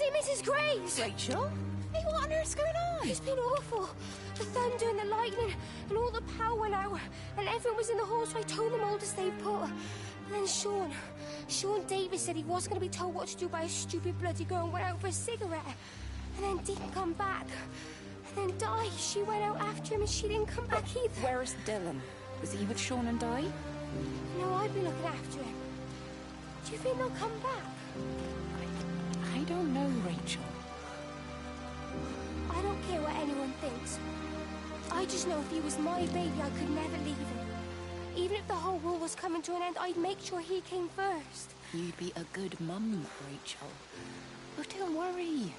it Mrs. Graves? Rachel? Hey, what on earth's going on? It's been awful. The thunder and the lightning and all the power went out. And everyone was in the hall, so I told them all to stay put. And then Sean Davis said he wasn't going to be told what to do by a stupid bloody girl and went out for a cigarette. And then didn't come back. And then Di, she went out after him and she didn't come back either. Where's Dylan? Was he with Sean and Di? No, I've been looking after him. Do you think they'll come back? I don't know, Rachel. I don't care what anyone thinks. I just know if he was my baby, I could never leave him. Even if the whole world was coming to an end, I'd make sure he came first. You'd be a good mum, Rachel. Oh, don't worry.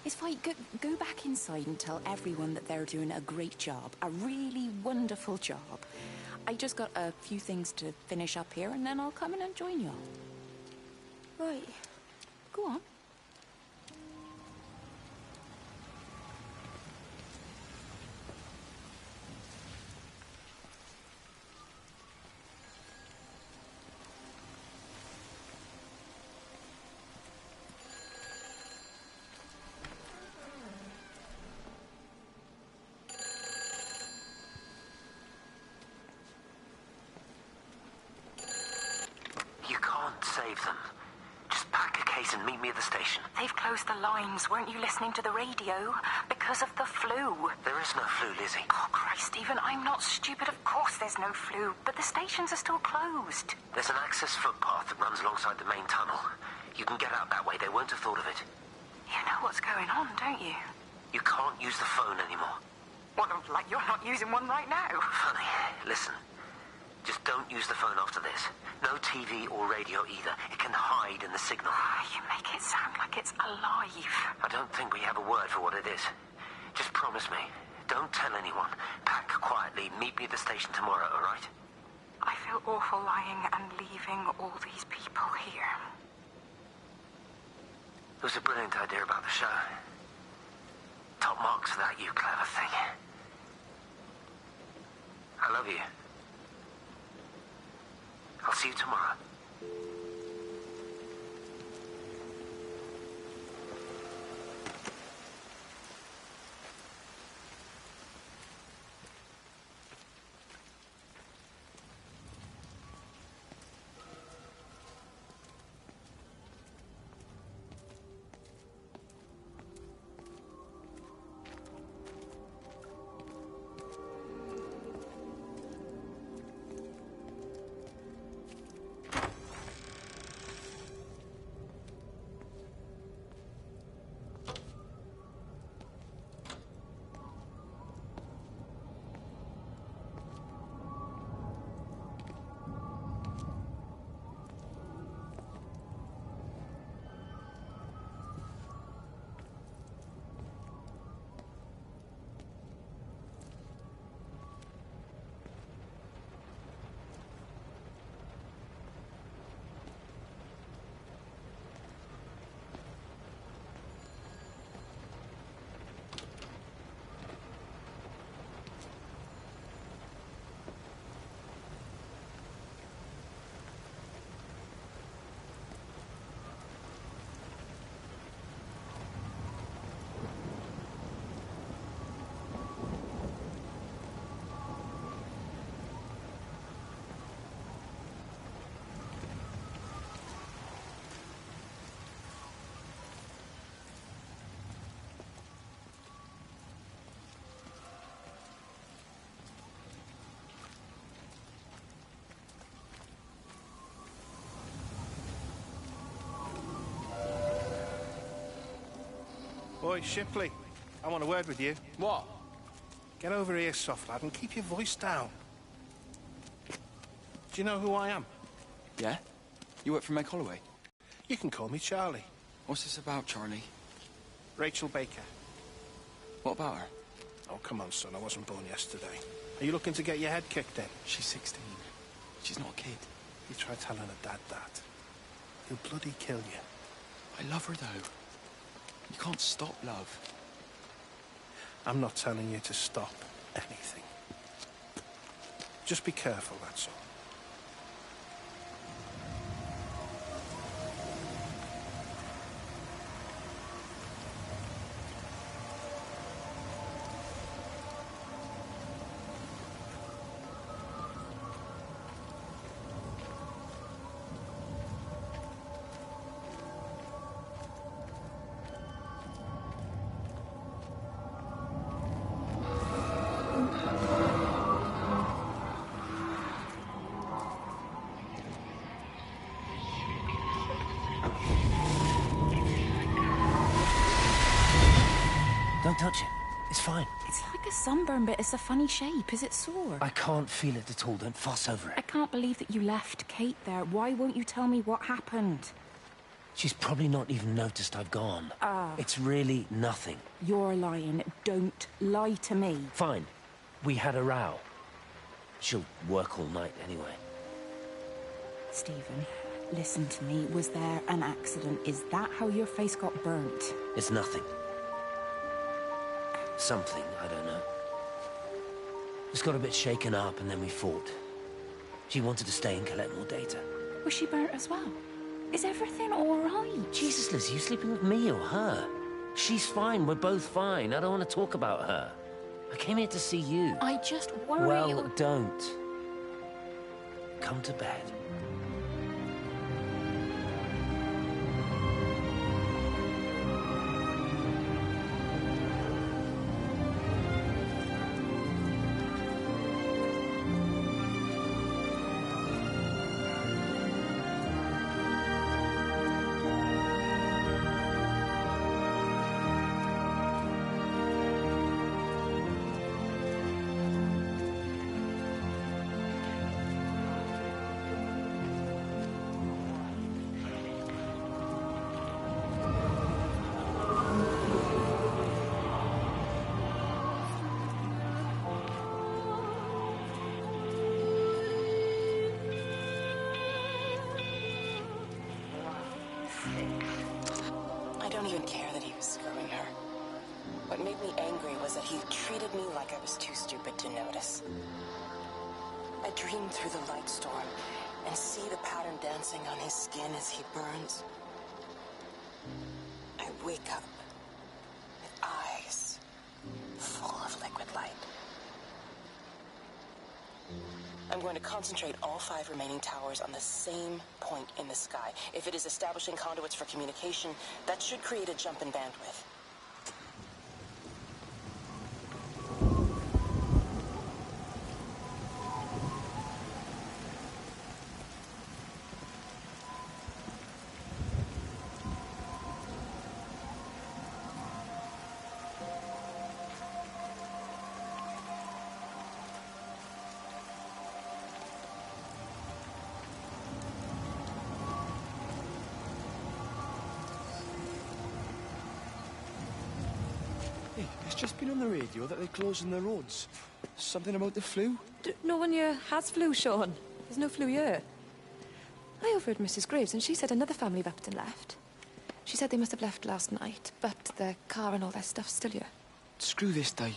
It's fine. Go back inside and tell everyone that they're doing a great job. A really wonderful job. I just got a few things to finish up here, and then I'll come in and join you all. Right. Go on. Save them. Just pack a case and meet me at the station. They've closed the lines. Weren't you listening to the radio? Because of the flu. There is no flu, Lizzie. Oh, Christ, Stephen, I'm not stupid. Of course there's no flu. But the stations are still closed. There's an access footpath that runs alongside the main tunnel. You can get out that way. They won't have thought of it. You know what's going on, don't you? You can't use the phone anymore. What, like you're not using one right now? Funny. Listen. Just don't use the phone after this. No TV or radio either. It can hide in the signal. You make it sound like it's alive. I don't think we have a word for what it is. Just promise me. Don't tell anyone. Pack quietly. Meet me at the station tomorrow, all right? I feel awful lying and leaving all these people here. It was a brilliant idea about the show. Top marks for that, you clever thing. I love you. I'll see you tomorrow. Boy, Shipley, I want a word with you. What? Get over here, soft lad, and keep your voice down. Do you know who I am? Yeah? You work for Meg Holloway? You can call me Charlie. What's this about, Charlie? Rachel Baker. What about her? Oh, come on, son, I wasn't born yesterday. Are you looking to get your head kicked in? She's 16. She's not a kid. You try telling her dad that. He'll bloody kill you. I love her, though. You can't stop love. I'm not telling you to stop anything. Just be careful, that's all. Don't touch it. It's fine. It's like a sunburn, but it's a funny shape. Is it sore? I can't feel it at all. Don't fuss over I it. can't believe that you left Kate there. Why won't you tell me what happened? She's probably not even noticed I've gone. It's really nothing. You're lying. Don't lie to me. Fine. We had a row. She'll work all night anyway. Stephen, listen to me. Was there an accident? Is that how your face got burnt? It's nothing. Something, I don't know. Just got a bit shaken up and then we fought. She wanted to stay and collect more data. Was she burnt as well? Is everything all right? Jesus, Liz, are you sleeping with me or her? She's fine, we're both fine. I don't want to talk about her. I came here to see you. I just worry... Well, don't. Come to bed. I don't even care that he was screwing her. What made me angry was that he treated me like I was too stupid to notice. I dream through the light storm and see the pattern dancing on his skin as he burns. I wake up with eyes full of liquid light. I'm going to concentrate all 5 remaining towers on the same point in the sky. If it is establishing conduits for communication, that should create a jump in bandwidth. Hey, it's just been on the radio that they're closing the roads. Something about the flu? No one here has flu, Sean. There's no flu here. I overheard Mrs. Graves, and she said another family of Upton left. She said they must have left last night, but their car and all their stuff's still here. Screw this day.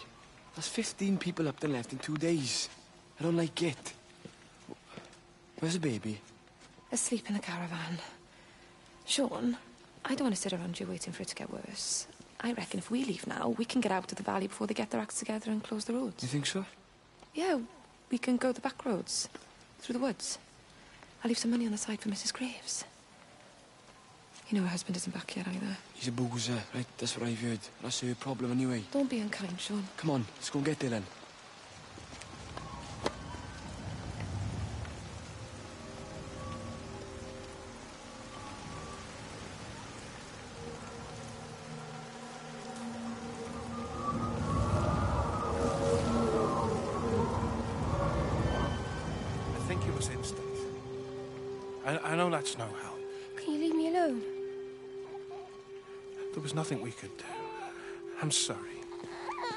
There's 15 people up and left in 2 days. I don't like it. Where's the baby? Asleep in the caravan. Sean, I don't want to sit around here waiting for it to get worse. I reckon if we leave now, we can get out of the valley before they get their acts together and close the roads. You think so? Yeah, we can go the back roads, through the woods. I'll leave some money on the side for Mrs. Graves. You know her husband isn't back yet either. He's a boozer, right? That's what I've heard. That's her problem anyway. Don't be unkind, Sean. Come on, let's go and get there then. I think it was instinct. I know that's no help. Can you leave me alone? There was nothing we could do. I'm sorry.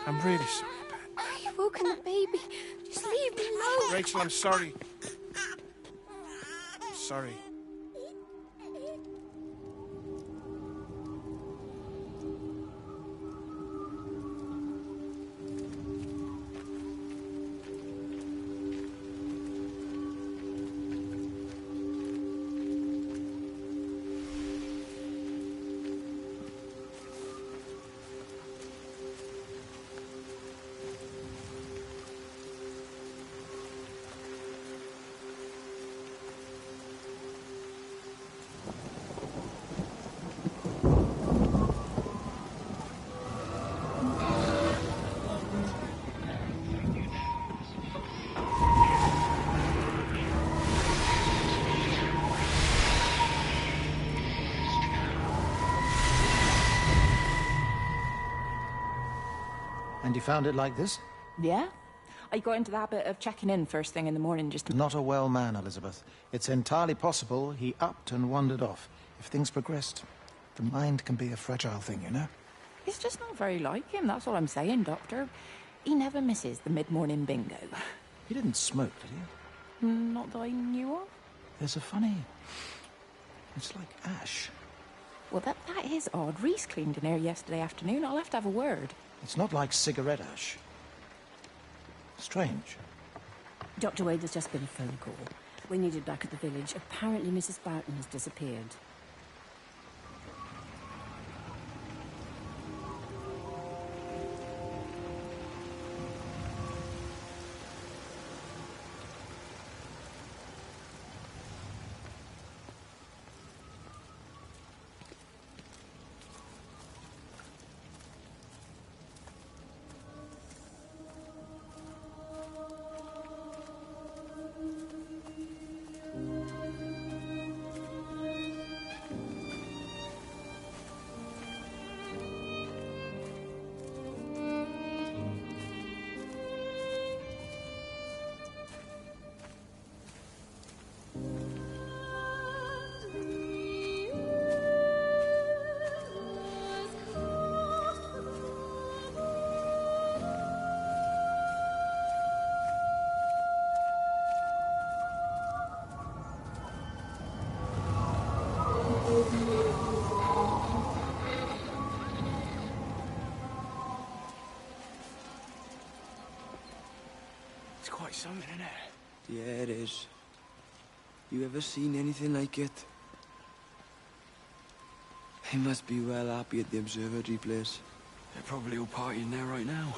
I'm really sorry, Pet. You've woken the baby. Just leave me alone. Rachel, I'm sorry. I'm sorry. And you found it like this? Yeah. I got into the habit of checking in first thing in the morning just to... Not a well man, Elizabeth. It's entirely possible he upped and wandered off. If things progressed, the mind can be a fragile thing, you know? It's just not very like him, that's all I'm saying, Doctor. He never misses the mid-morning bingo. He didn't smoke, did he? Not that I knew of. There's a funny... It's like ash. Well, that is odd. Reese cleaned in here yesterday afternoon. I'll have to have a word. It's not like cigarette ash. Strange. Dr. Wade, there's just been a phone call. We're needed back at the village. Apparently Mrs. Barton has disappeared. It's quite something, isn't it? Yeah, it is. You ever seen anything like it? They must be well happy at the observatory place. They're probably all partying there right now.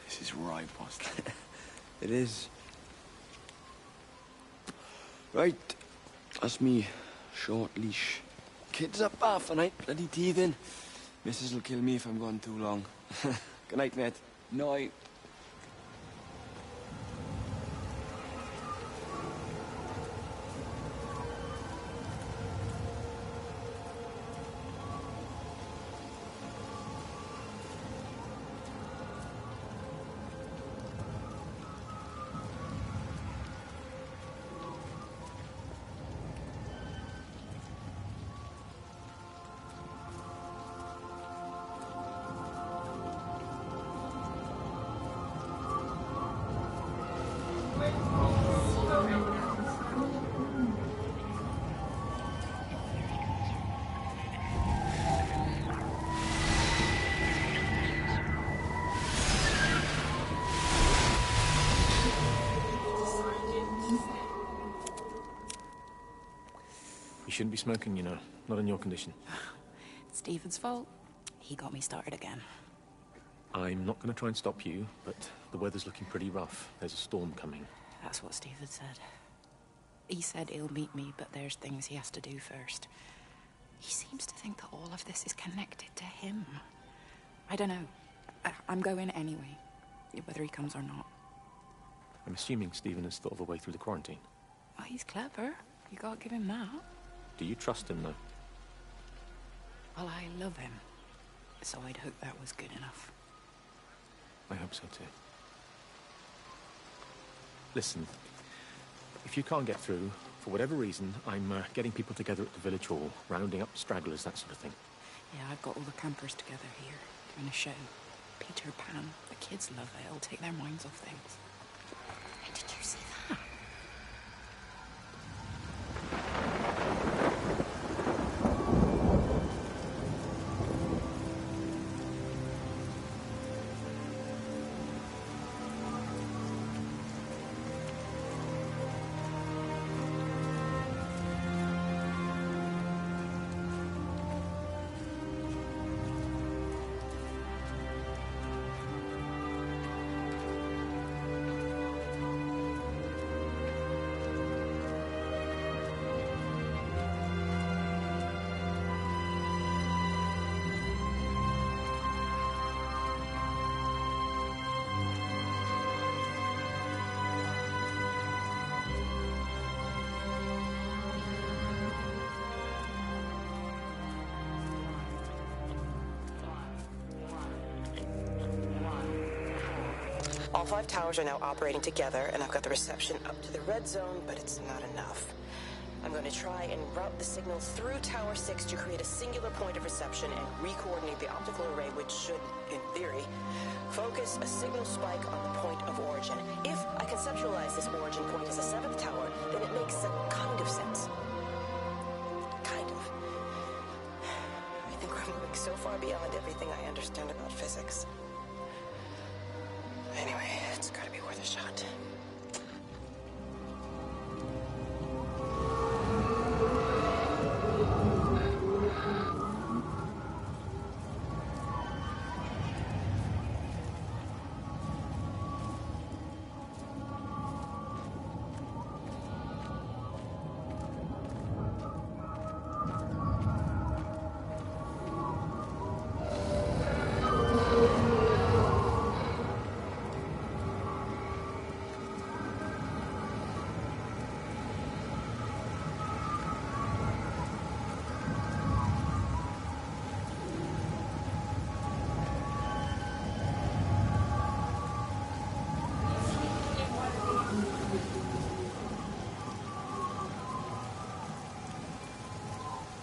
This is right, boss. It is. Right. That's me. Short leash. Kids up half a night, bloody teething. Missus will kill me if I'm gone too long. Good night, Ned. Night. You shouldn't be smoking, you know. Not in your condition. It's Stephen's fault. He got me started again. I'm not going to try and stop you, but the weather's looking pretty rough. There's a storm coming. That's what Stephen said. He said he'll meet me, but there's things he has to do first. He seems to think that all of this is connected to him. I don't know. I'm going anyway, whether he comes or not. I'm assuming Stephen has thought of a way through the quarantine. Well, he's clever. You can't give him that. Do you trust him, though? Well, I love him. So I'd hope that was good enough. I hope so, too. Listen, if you can't get through, for whatever reason, I'm getting people together at the village hall, rounding up stragglers, that sort of thing. Yeah, I've got all the campers together here, doing a show. Peter Pan. The kids love it. It'll take their minds off things. Hey, did you see that? All 5 towers are now operating together, and I've got the reception up to the red zone, but it's not enough. I'm going to try and route the signal through Tower 6 to create a singular point of reception and re-coordinate the optical array, which should, in theory, focus a signal spike on the point of origin. If I conceptualize this origin point as a 7th tower, then it makes a kind of sense. Kind of. I think we're moving so far beyond everything I understand about physics. Anyway, it's gotta be worth a shot.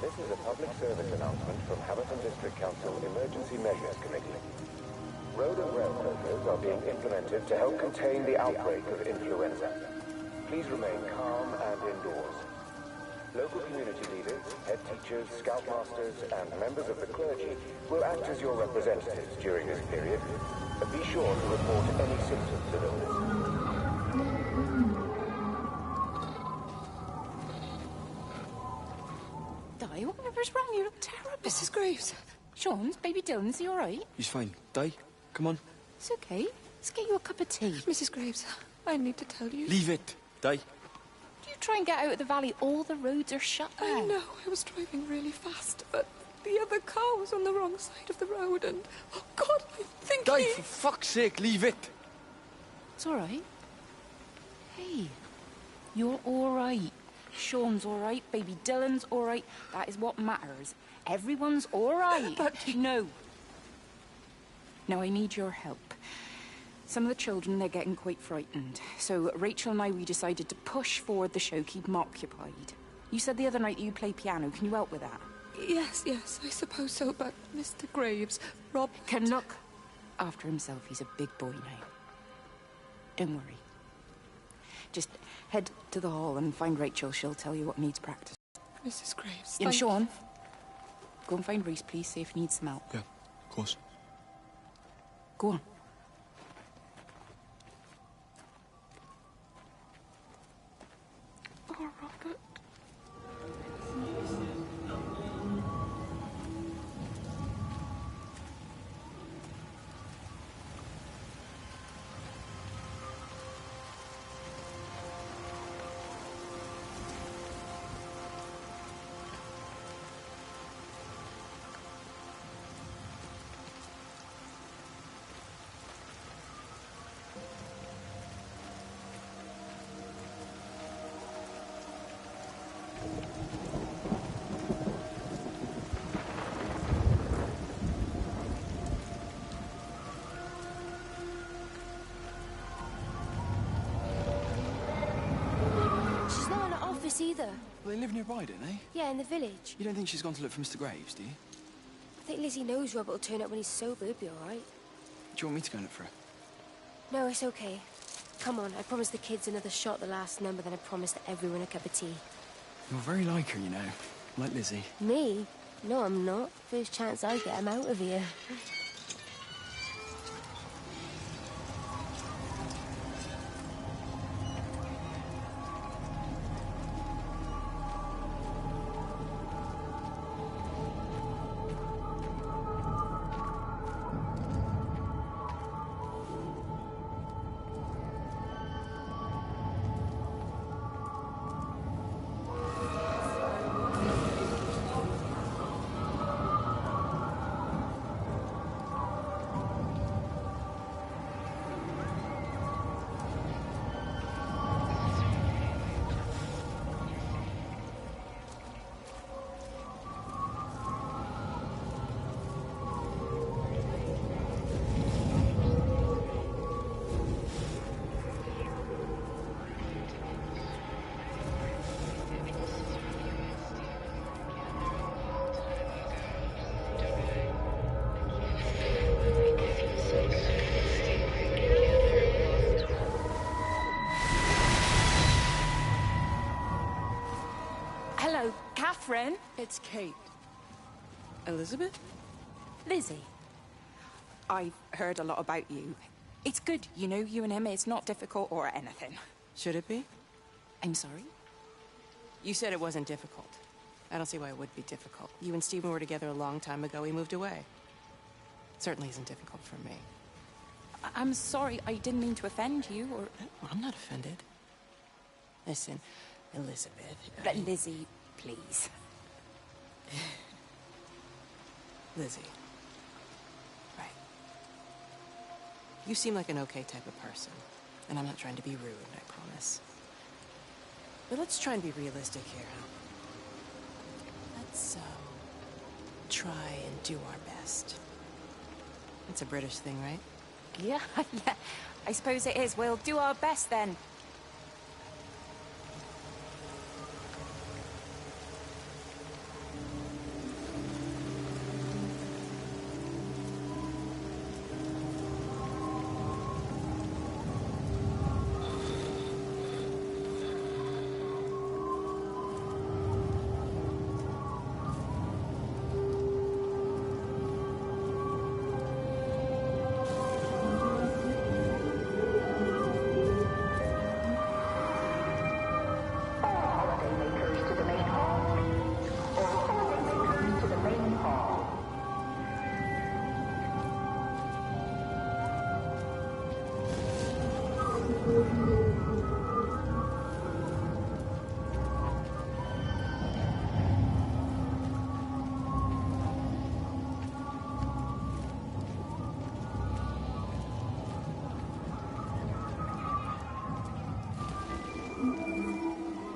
This is a public service announcement from Hamilton District Council Emergency Measures Committee. Road and rail closures are being implemented to help contain the outbreak of influenza. Please remain calm and indoors. Local community leaders, head teachers, scoutmasters, and members of the clergy will act as your representatives during this period. Be sure to report any symptoms of illness. Di, whatever's wrong? You look terrible. Mrs. Graves. Sean's baby Dylan's he all right? He's fine. Di, come on. It's okay. Let's get you a cup of tea. Mrs. Graves, I need to tell you. Leave it, Di. Do you try and get out of the valley? All the roads are shut there. I know. I was driving really fast, but the other car was on the wrong side of the road, and oh God, I think Di, for fuck's sake, leave it. It's all right. Hey, you're all right. Sean's all right. Baby Dylan's all right. That is what matters. Everyone's all right. But no. Now I need your help. Some of the children, they're getting quite frightened. So Rachel and I, we decided to push forward the show, keep them occupied. You said the other night that you play piano. Can you help with that? Yes, I suppose so, but Mr. Graves, Rob can look after himself. He's a big boy now. Don't worry. Just head to the hall and find Rachel. She'll tell you what needs practice. Mrs. Graves, And Sean, go and find Reese, please, see if he needs some help. Yeah, of course. Go on. Oh, Robert. Either. Well, they live nearby, don't they? Yeah, in the village. You don't think she's gone to look for Mr. Graves, do you? I think Lizzie knows Robert will turn up when he's sober. He'll be all right. Do you want me to go and look for her? No, it's okay. Come on, I promised the kids another shot the last number, then I promised everyone a cup of tea. You're very like her, you know. Like Lizzie. Me? No, I'm not. First chance I get, I'm out of here. Catherine. It's Kate. Elizabeth? Lizzie. I've heard a lot about you. It's good, you know, you and him. It's not difficult or anything. Should it be? I'm sorry? You said it wasn't difficult. I don't see why it would be difficult. You and Stephen were together a long time ago. He moved away. It certainly isn't difficult for me. I'm sorry. I didn't mean to offend you, or... Well, I'm not offended. Listen, Elizabeth... Lizzie, please. Lizzie. Right. You seem like an okay type of person. And I'm not trying to be rude, I promise. But let's try and be realistic here, huh? Let's, try and do our best. It's a British thing, right? Yeah, yeah. I suppose it is. We'll do our best, then.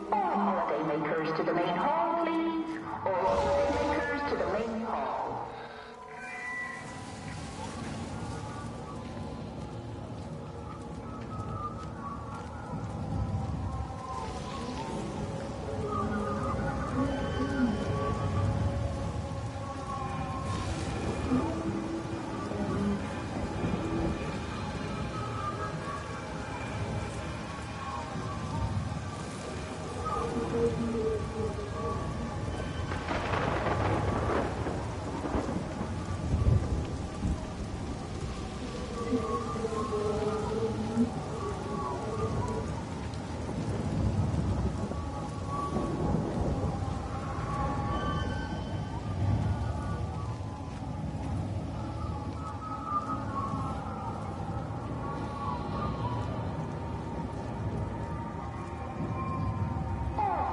Holidaymakers to the main hall, please. All holidaymakers to the main hall.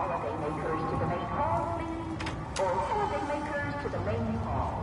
Holidaymakers to the main hall, please. All holidaymakers to the main hall.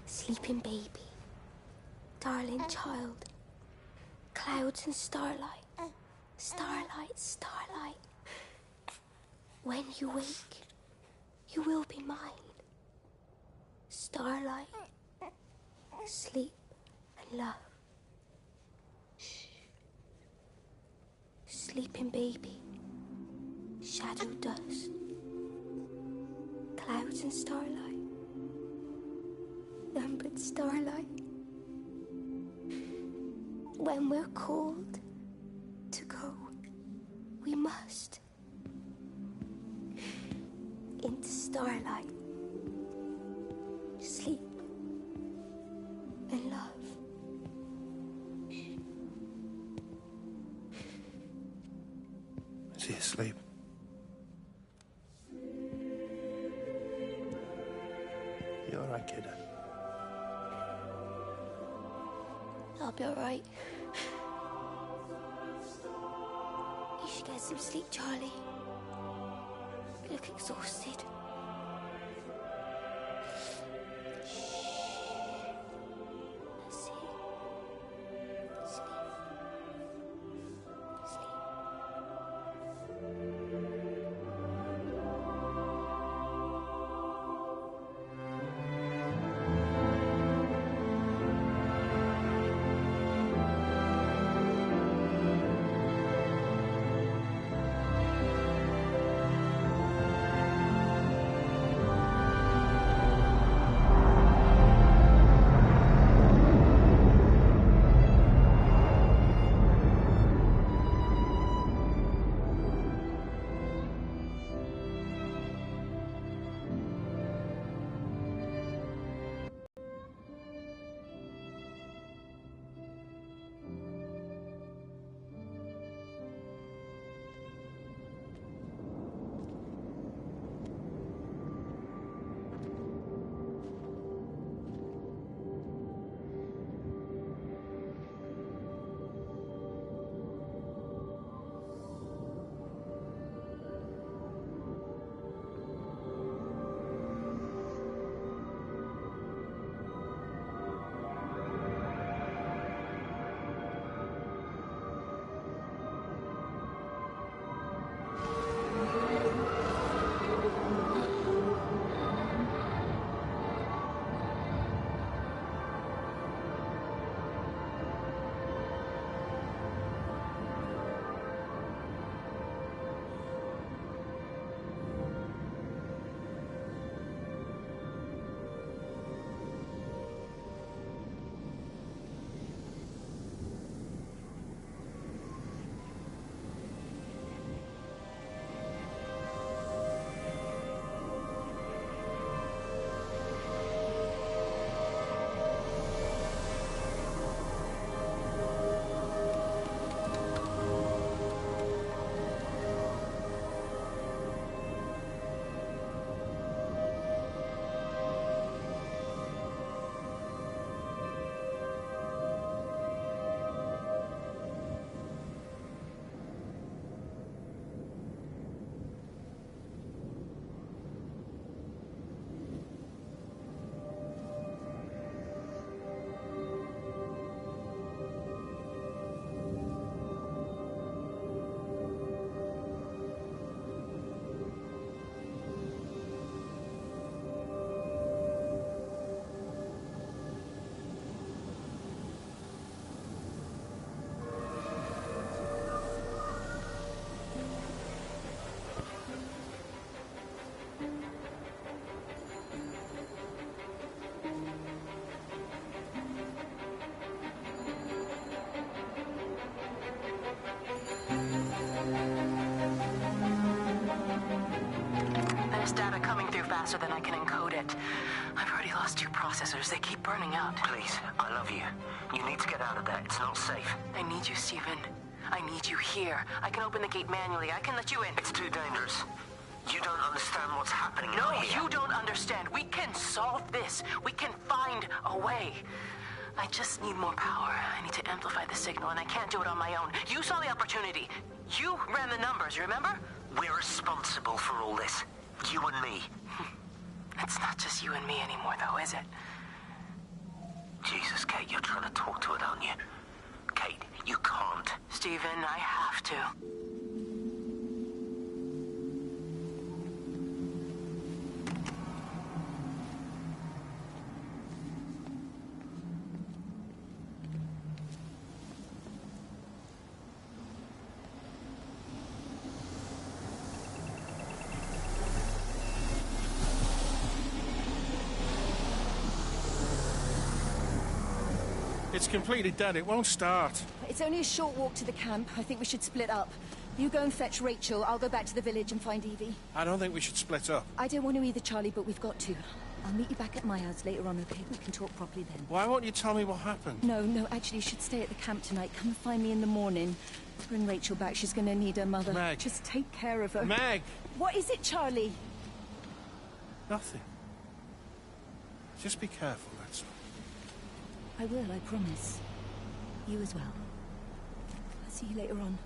Sleeping baby, darling child, clouds and starlight, starlight, starlight. When you wake, you will be mine. Starlight, sleep and love. Shh. Sleeping baby, shadow dust, clouds and starlight. Numbered starlight. When we're called to go, we must. Into starlight. Sleep and love. Is he asleep? You all right, kid? I'll be all right. You should get some sleep, Charlie. You look exhausted. faster than I can encode it. I've already lost 2 processors. They keep burning out. Please, I love you. You need to get out of there. It's not safe. I need you, Stephen. I need you here. I can open the gate manually. I can let you in. It's too dangerous. You don't understand what's happening No, out here. you don't understand. We can solve this. We can find a way. I just need more power. I need to amplify the signal, and I can't do it on my own. You saw the opportunity. You ran the numbers, remember? We're responsible for all this. You and me. It's not just you and me anymore, though, is it? Jesus, Kate, you're trying to talk to it, aren't you? Kate, you can't. Stephen, I have to. It's completely dead. It won't start. It's only a short walk to the camp. I think we should split up. You go and fetch Rachel. I'll go back to the village and find Evie. I don't think we should split up. I don't want to either, Charlie, but we've got to. I'll meet you back at my house later on, okay? We can talk properly then. Why won't you tell me what happened? No, actually, you should stay at the camp tonight. Come and find me in the morning. Bring Rachel back. She's going to need her mother. Meg. Just take care of her. Meg! What is it, Charlie? Nothing. Just be careful, that's all. I will, I promise. You as well. I'll see you later on.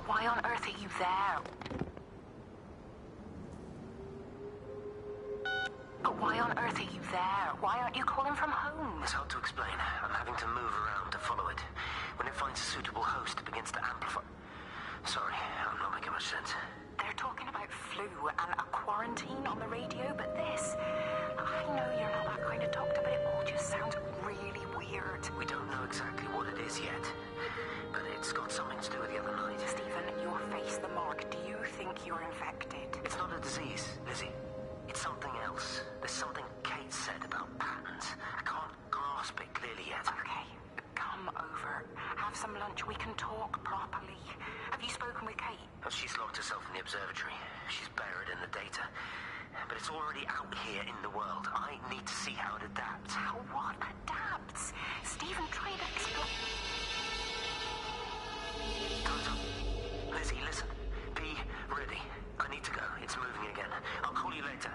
Why on earth are you there? But why on earth are you there? Why aren't you calling from home? It's hard to explain. I'm having to move around to follow it. When it finds a suitable host, it begins to amplify. Sorry, I'm not making much sense. They're talking about flu and a quarantine on the radio, but this... I know you're not that kind of doctor, but it all just sounds really weird. We don't know exactly what it is yet, but it's got something to do with the other night. Stephen, your face, the mark. Do you think you're infected? It's not a disease, Lizzie. It's something else. There's something Kate said about patterns. I can't grasp it clearly yet. Okay, come over. Have some lunch. We can talk properly. Have you spoken with Kate? She's locked herself in the observatory. She's buried in the data. But it's already out here in the world. I need to see how it adapts. How what adapts? Stephen, try to explain. Time's up. Lizzie, listen. Be ready. I need to go. It's moving again. I'll call you later.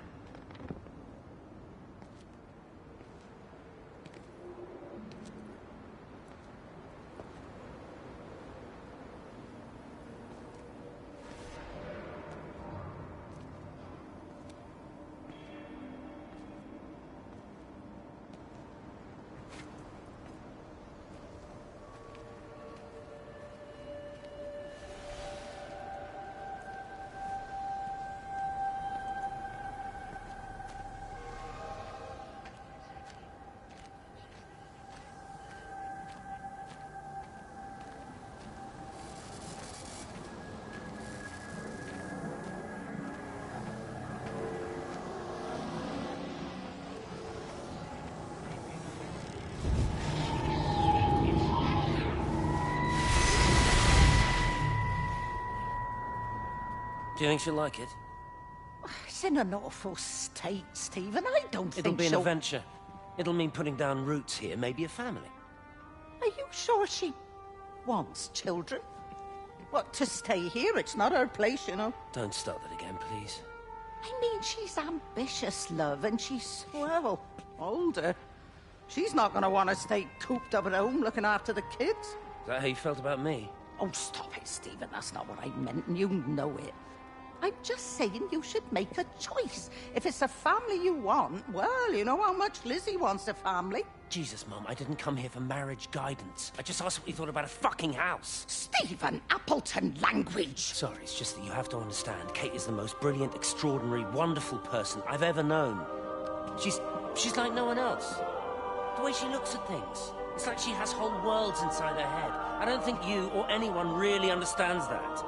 Do you think she'll like it? It's in an awful state, Stephen. I don't It'll think be an she'll... adventure. It'll mean putting down roots here, maybe a family. Are you sure she wants children? What, to stay here? It's not her place, you know. Don't start that again, please. I mean, she's ambitious, love, and she's, well, older. She's not going to want to stay cooped up at home looking after the kids. Is that how you felt about me? Oh, stop it, Stephen. That's not what I meant, and you know it. I'm just saying you should make a choice. If it's a family you want, well, you know how much Lizzie wants a family. Jesus, Mum, I didn't come here for marriage guidance. I just asked what you thought about a fucking house. Stephen Appleton language. Sorry, it's just that you have to understand. Kate is the most brilliant, extraordinary, wonderful person I've ever known. She's like no one else. The way she looks at things. It's like she has whole worlds inside her head. I don't think you or anyone really understands that.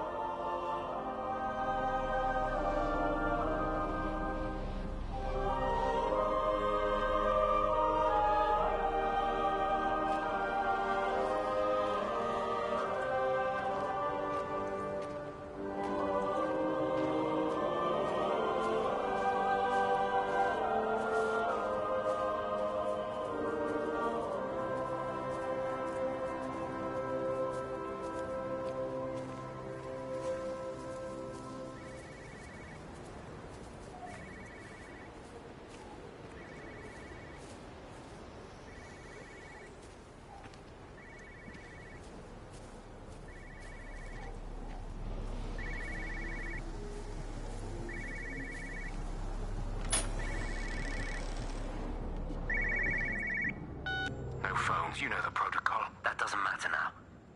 You know the protocol. That doesn't matter now.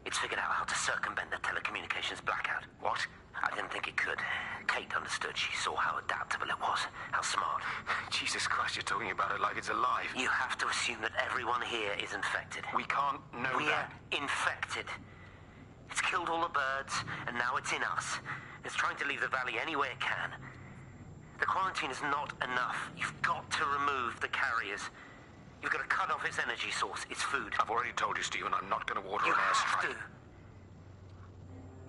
It's figured out how to circumvent the telecommunications blackout. What? I didn't think it could. Kate understood. She saw how adaptable it was. How smart. Jesus Christ, you're talking about it like it's alive. You have to assume that everyone here is infected. We can't know that. We're infected. It's killed all the birds, and now it's in us. It's trying to leave the valley any way it can. The quarantine is not enough. You've got to remove the carriers. You've got to cut off its energy source, its food. I've already told you, Stephen, I'm not going to order an airstrike. You have to.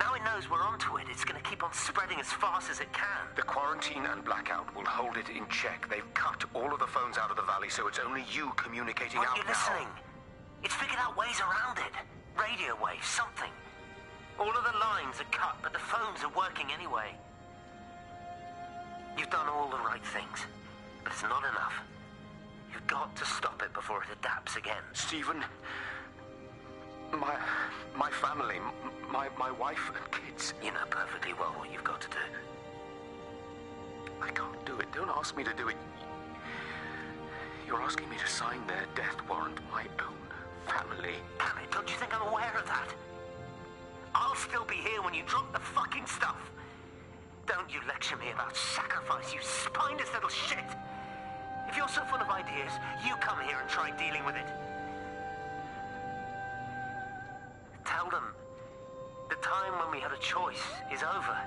Now it knows we're onto it. It's going to keep on spreading as fast as it can. The quarantine and blackout will hold it in check. They've cut all of the phones out of the valley, so it's only you communicating out now. Aren't you listening? It's figured out ways around it. Radio waves, something. All of the lines are cut, but the phones are working anyway. You've done all the right things, but it's not enough. You've got to stop it before it adapts again. Stephen, my family, my wife and kids. You know perfectly well what you've got to do. I can't do it. Don't ask me to do it. You're asking me to sign their death warrant, my own family. Damn it, don't you think I'm aware of that? I'll still be here when you drop the fucking stuff. Don't you lecture me about sacrifice, you spineless little shit. If you're so full of ideas, you come here and try dealing with it. Tell them the time when we had a choice is over.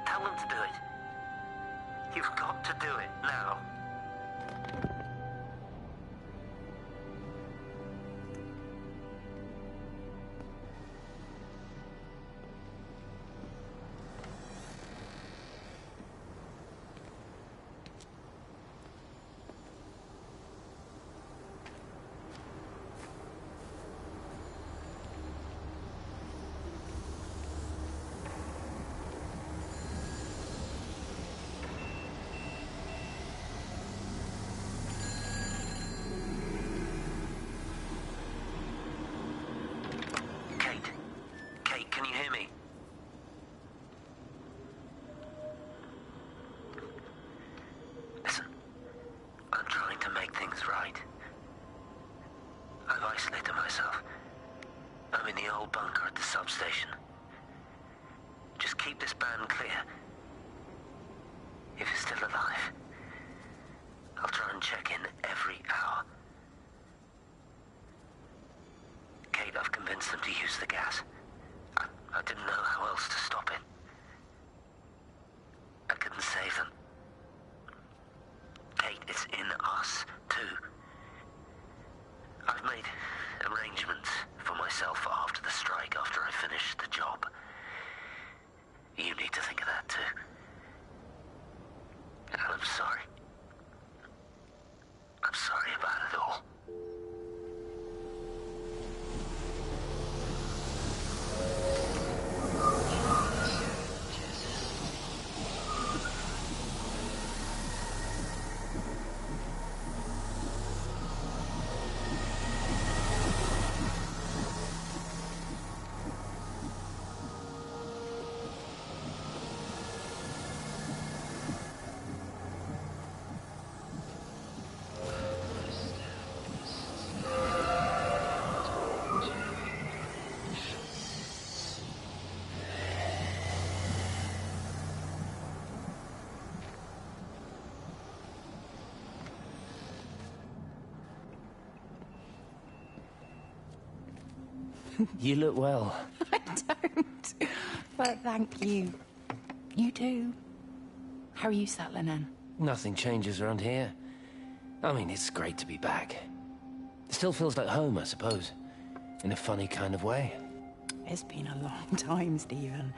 Tell them to do it. You've got to do it now. Can you hear me? Listen, I'm trying to make things right. I've isolated myself. I'm in the old bunker at the substation. Just keep this band clear. If it's still alive, I'll try and check in every hour. Kate, I've convinced them to use the gas. I didn't know how else to stop it. I couldn't save them. Kate, it's in us, too. I've made arrangements for myself after the strike, after I finish the job. You need to think of that too. And I'm sorry. I'm sorry about it all. You look well. I don't. But thank you. You too. How are you settling in? Nothing changes around here. I mean, it's great to be back. It still feels like home, I suppose. In a funny kind of way. It's been a long time, Stephen.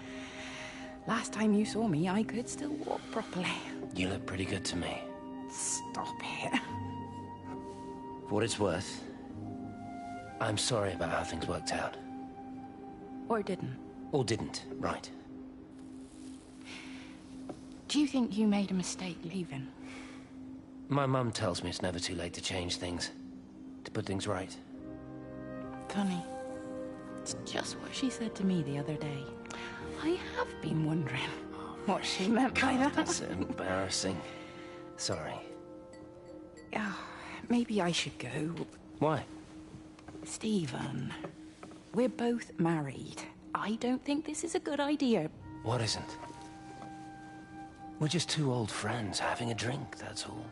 Last time you saw me, I could still walk properly. You look pretty good to me. Stop it. For what it's worth, I'm sorry about how things worked out. Or didn't. Or didn't, right. Do you think you made a mistake leaving? My mum tells me it's never too late to change things. To put things right. Funny. It's just what she said to me the other day. I have been wondering what she meant by that. That's embarrassing. Sorry. Maybe I should go. Why? Stephen, we're both married. I don't think this is a good idea. What isn't? We're just two old friends having a drink, that's all.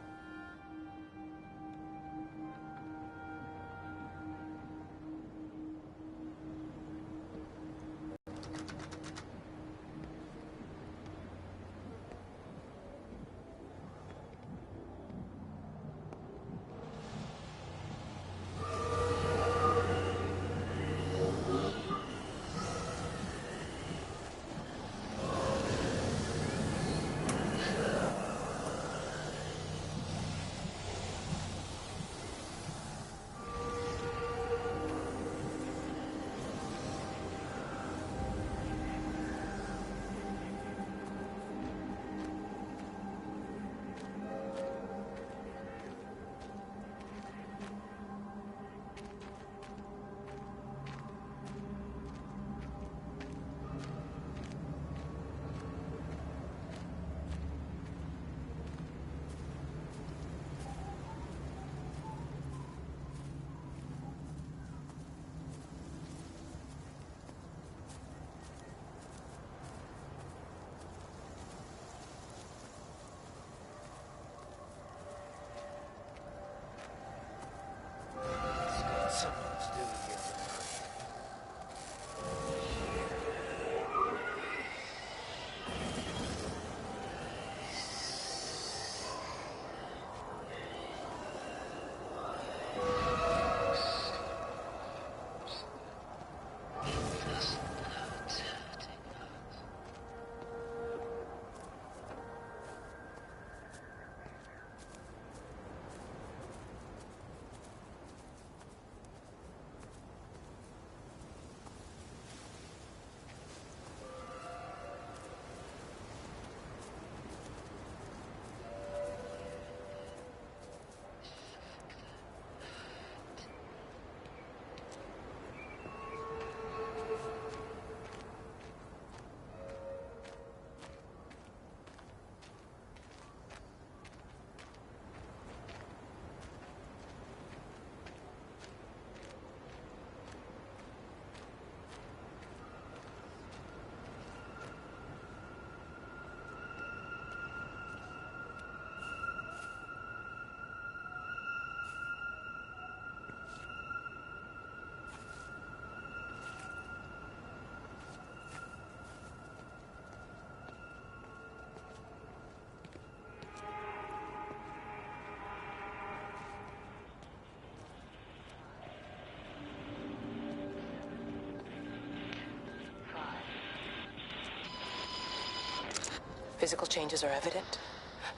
Physical changes are evident.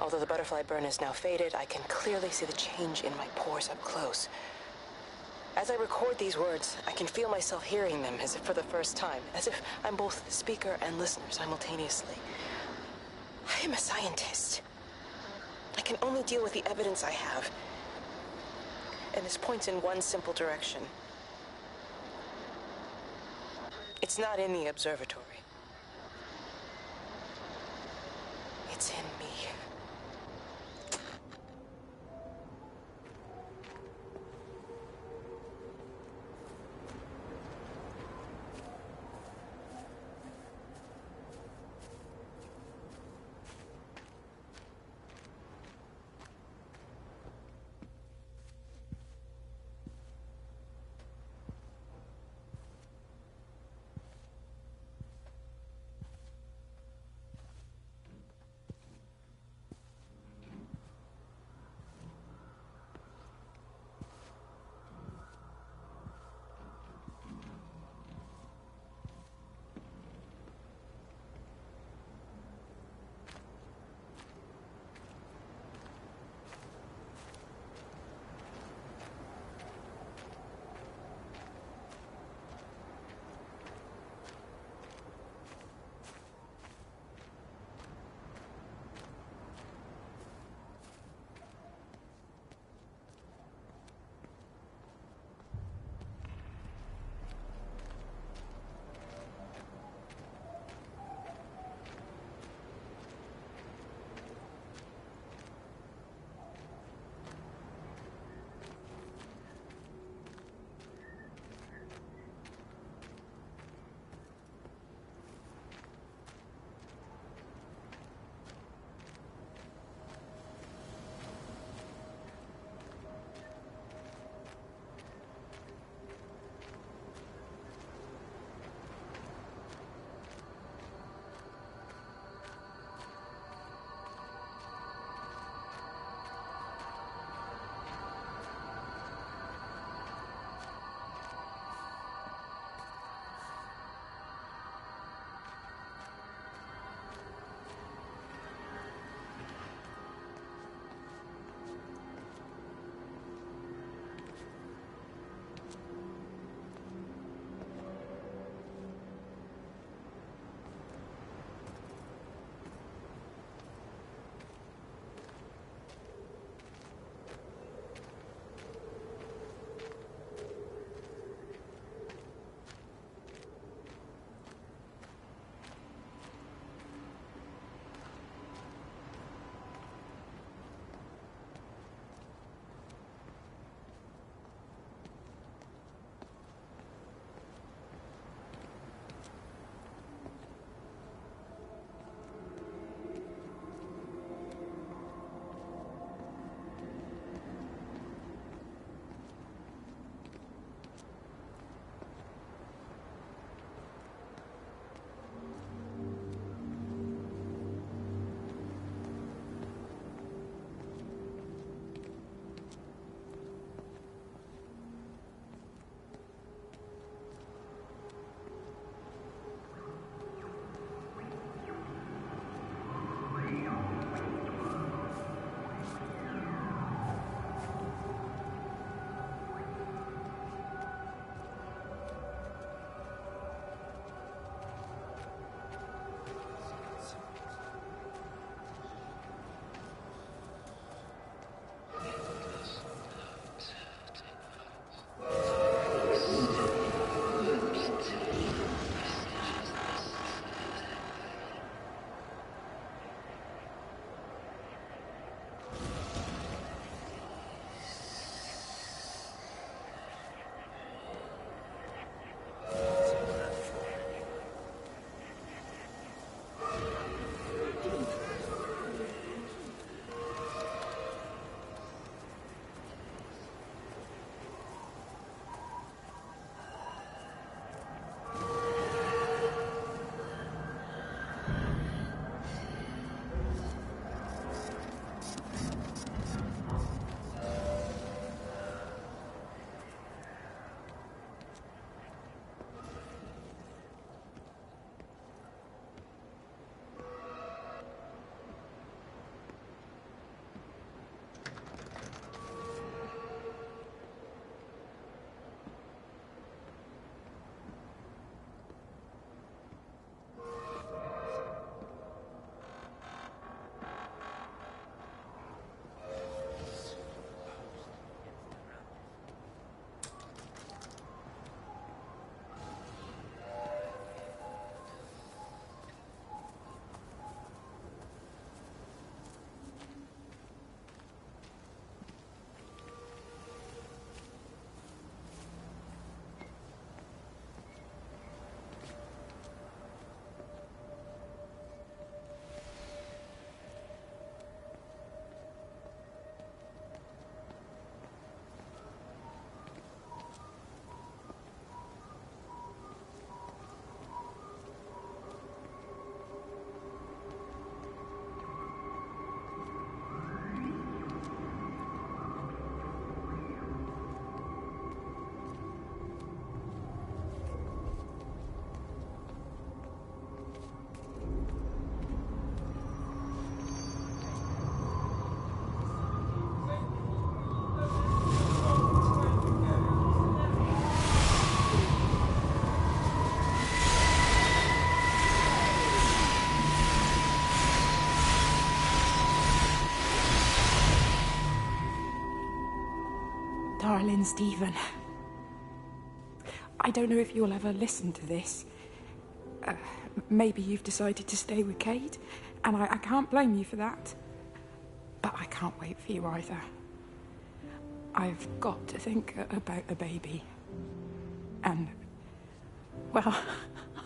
Although the butterfly burn is now faded, I can clearly see the change in my pores up close. As I record these words, I can feel myself hearing them as if for the first time, as if I'm both speaker and listener simultaneously. I am a scientist. I can only deal with the evidence I have. And this points in one simple direction. It's not in the observatory. It's in me. Darling Stephen, I don't know if you'll ever listen to this. Maybe you've decided to stay with Kate, and I can't blame you for that. But I can't wait for you either. I've got to think about a baby. And, well,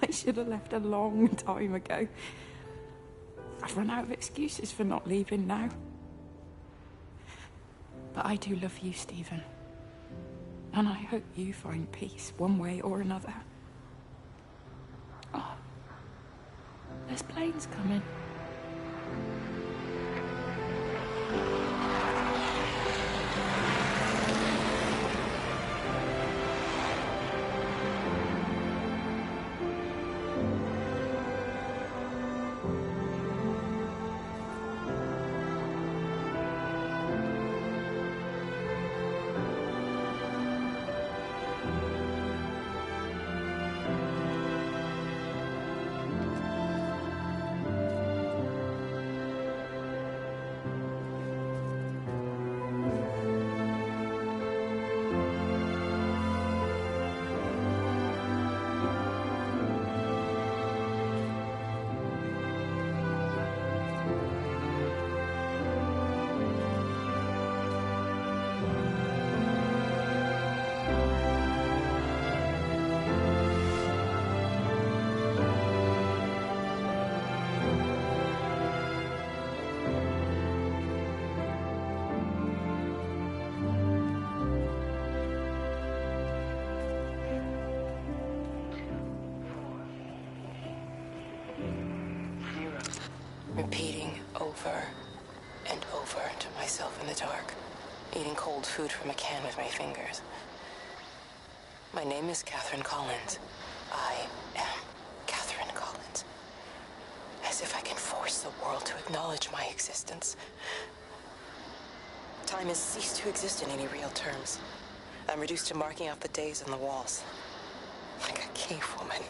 I should have left a long time ago. I've run out of excuses for not leaving now. But I do love you, Stephen. And I hope you find peace one way or another. Oh, there's planes coming. Repeating over and over to myself in the dark, eating cold food from a can with my fingers. My name is Catherine Collins. I am Catherine Collins. As if I can force the world to acknowledge my existence. Time has ceased to exist in any real terms. I'm reduced to marking out the days on the walls. Like a cave woman.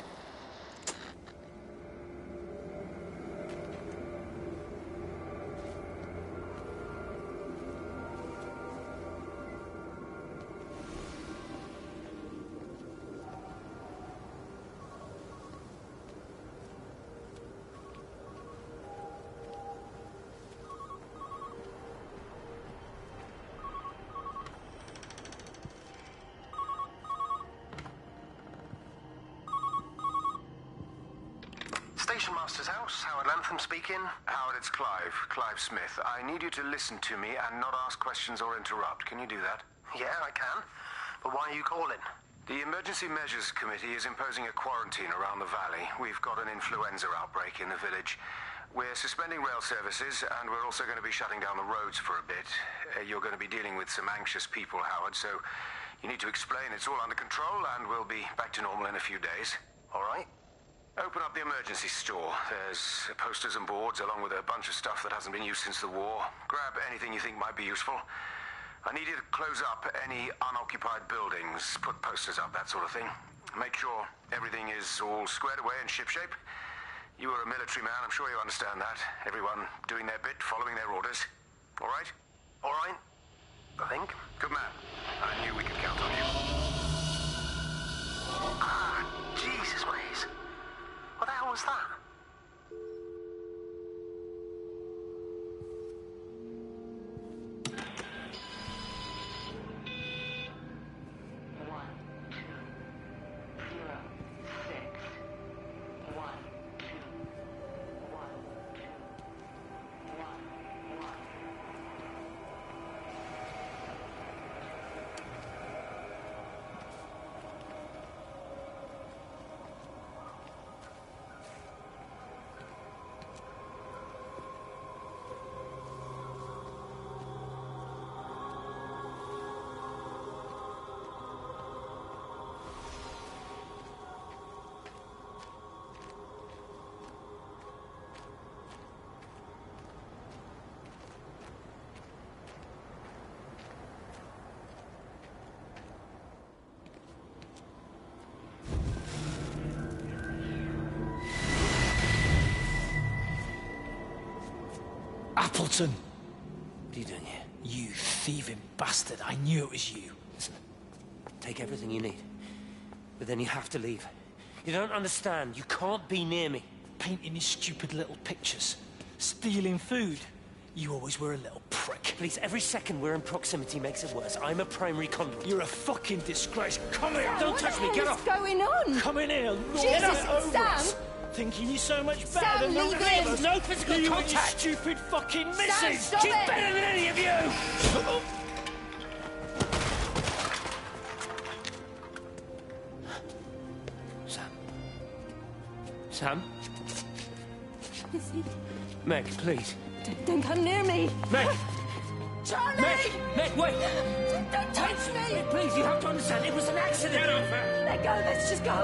Station Master's house, Howard Lantham speaking. Howard, it's Clive. Clive Smith. I need you to listen to me and not ask questions or interrupt. Can you do that? Yeah, I can. But why are you calling? The Emergency Measures Committee is imposing a quarantine around the valley. We've got an influenza outbreak in the village. We're suspending rail services, and we're also going to be shutting down the roads for a bit. You're going to be dealing with some anxious people, Howard, so you need to explain it's all under control, and we'll be back to normal in a few days. All right? Open up the emergency store. There's posters and boards, along with a bunch of stuff that hasn't been used since the war. Grab anything you think might be useful. I need you to close up any unoccupied buildings, put posters up, that sort of thing. Make sure everything is all squared away and shipshape. You were a military man, I'm sure you understand that. Everyone doing their bit, following their orders. All right? All right? I think. Good man. I knew we could count on you. Ah, Jesus, Maze. What the hell was that? Appleton! What are you doing here? You thieving bastard. I knew it was you. Listen, take everything you need. But then you have to leave. You don't understand. You can't be near me. Painting his stupid little pictures. Stealing food. You always were a little prick. Please, every second we're in proximity makes it worse. I'm a primary conduit. You're a fucking disgrace. Come here! Sam, Don't touch me, get off! What's going on? Come in here, Lord. Jesus, Get it over Sam! us. Thinking you're so much better Sam, than the leave rest of him. us. No physical you contact. And your stupid fucking missus. Sam, stop She's it. better than any of you! Sam? Is he? Meg, please. Don't come near me. Meg! Charlie! Meg, wait! Don't touch me! Meg, please, you have to understand, it was an accident! Get off her! Let go, let's just go.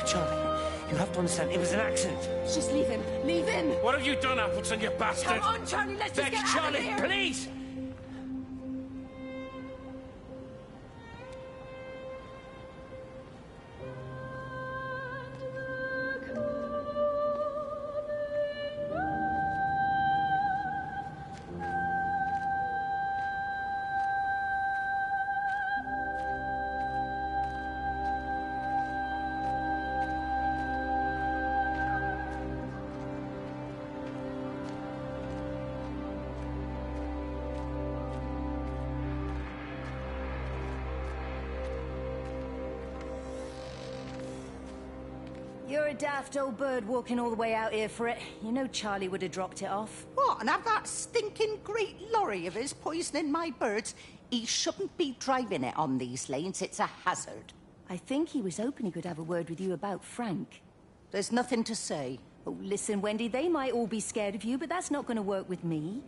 Charlie, you have to understand, it was an accident. Just leave him. Leave him. What have you done, Appleton, you bastard? Come on, Charlie, let's just Meg, get out of Charlie, here. please! You're a daft old bird walking all the way out here for it. You know Charlie would have dropped it off. What, and have that stinking great lorry of his poisoning my birds? He shouldn't be driving it on these lanes. It's a hazard. I think he was hoping he could have a word with you about Frank. There's nothing to say. Oh, listen, Wendy, they might all be scared of you, but that's not going to work with me.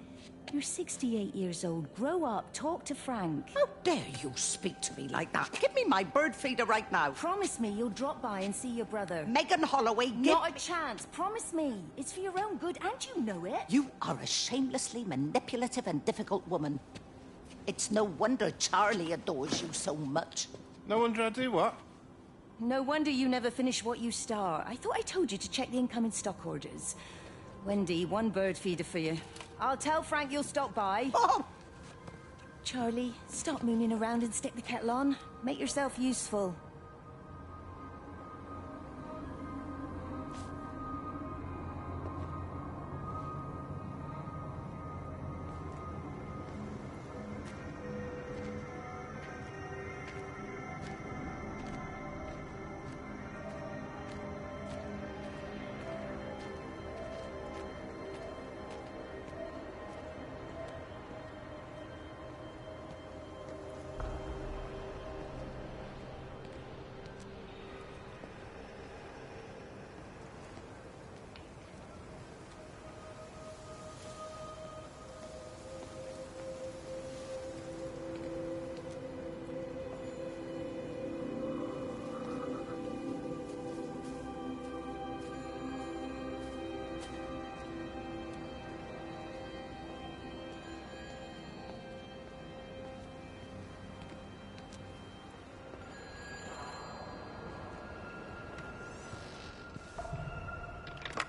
You're 68 years old. Grow up. Talk to Frank. How dare you speak to me like that? Give me my bird feeder right now. Promise me you'll drop by and see your brother. Megan Holloway, Not a chance. Promise me. It's for your own good, and you know it. You are a shamelessly manipulative and difficult woman. It's no wonder Charlie adores you so much. No wonder I do what? No wonder you never finish what you start. I thought I told you to check the incoming stock orders. Wendy, one bird feeder for you. I'll tell Frank you'll stop by. Oh! Charlie, stop mooning around and stick the kettle on. Make yourself useful.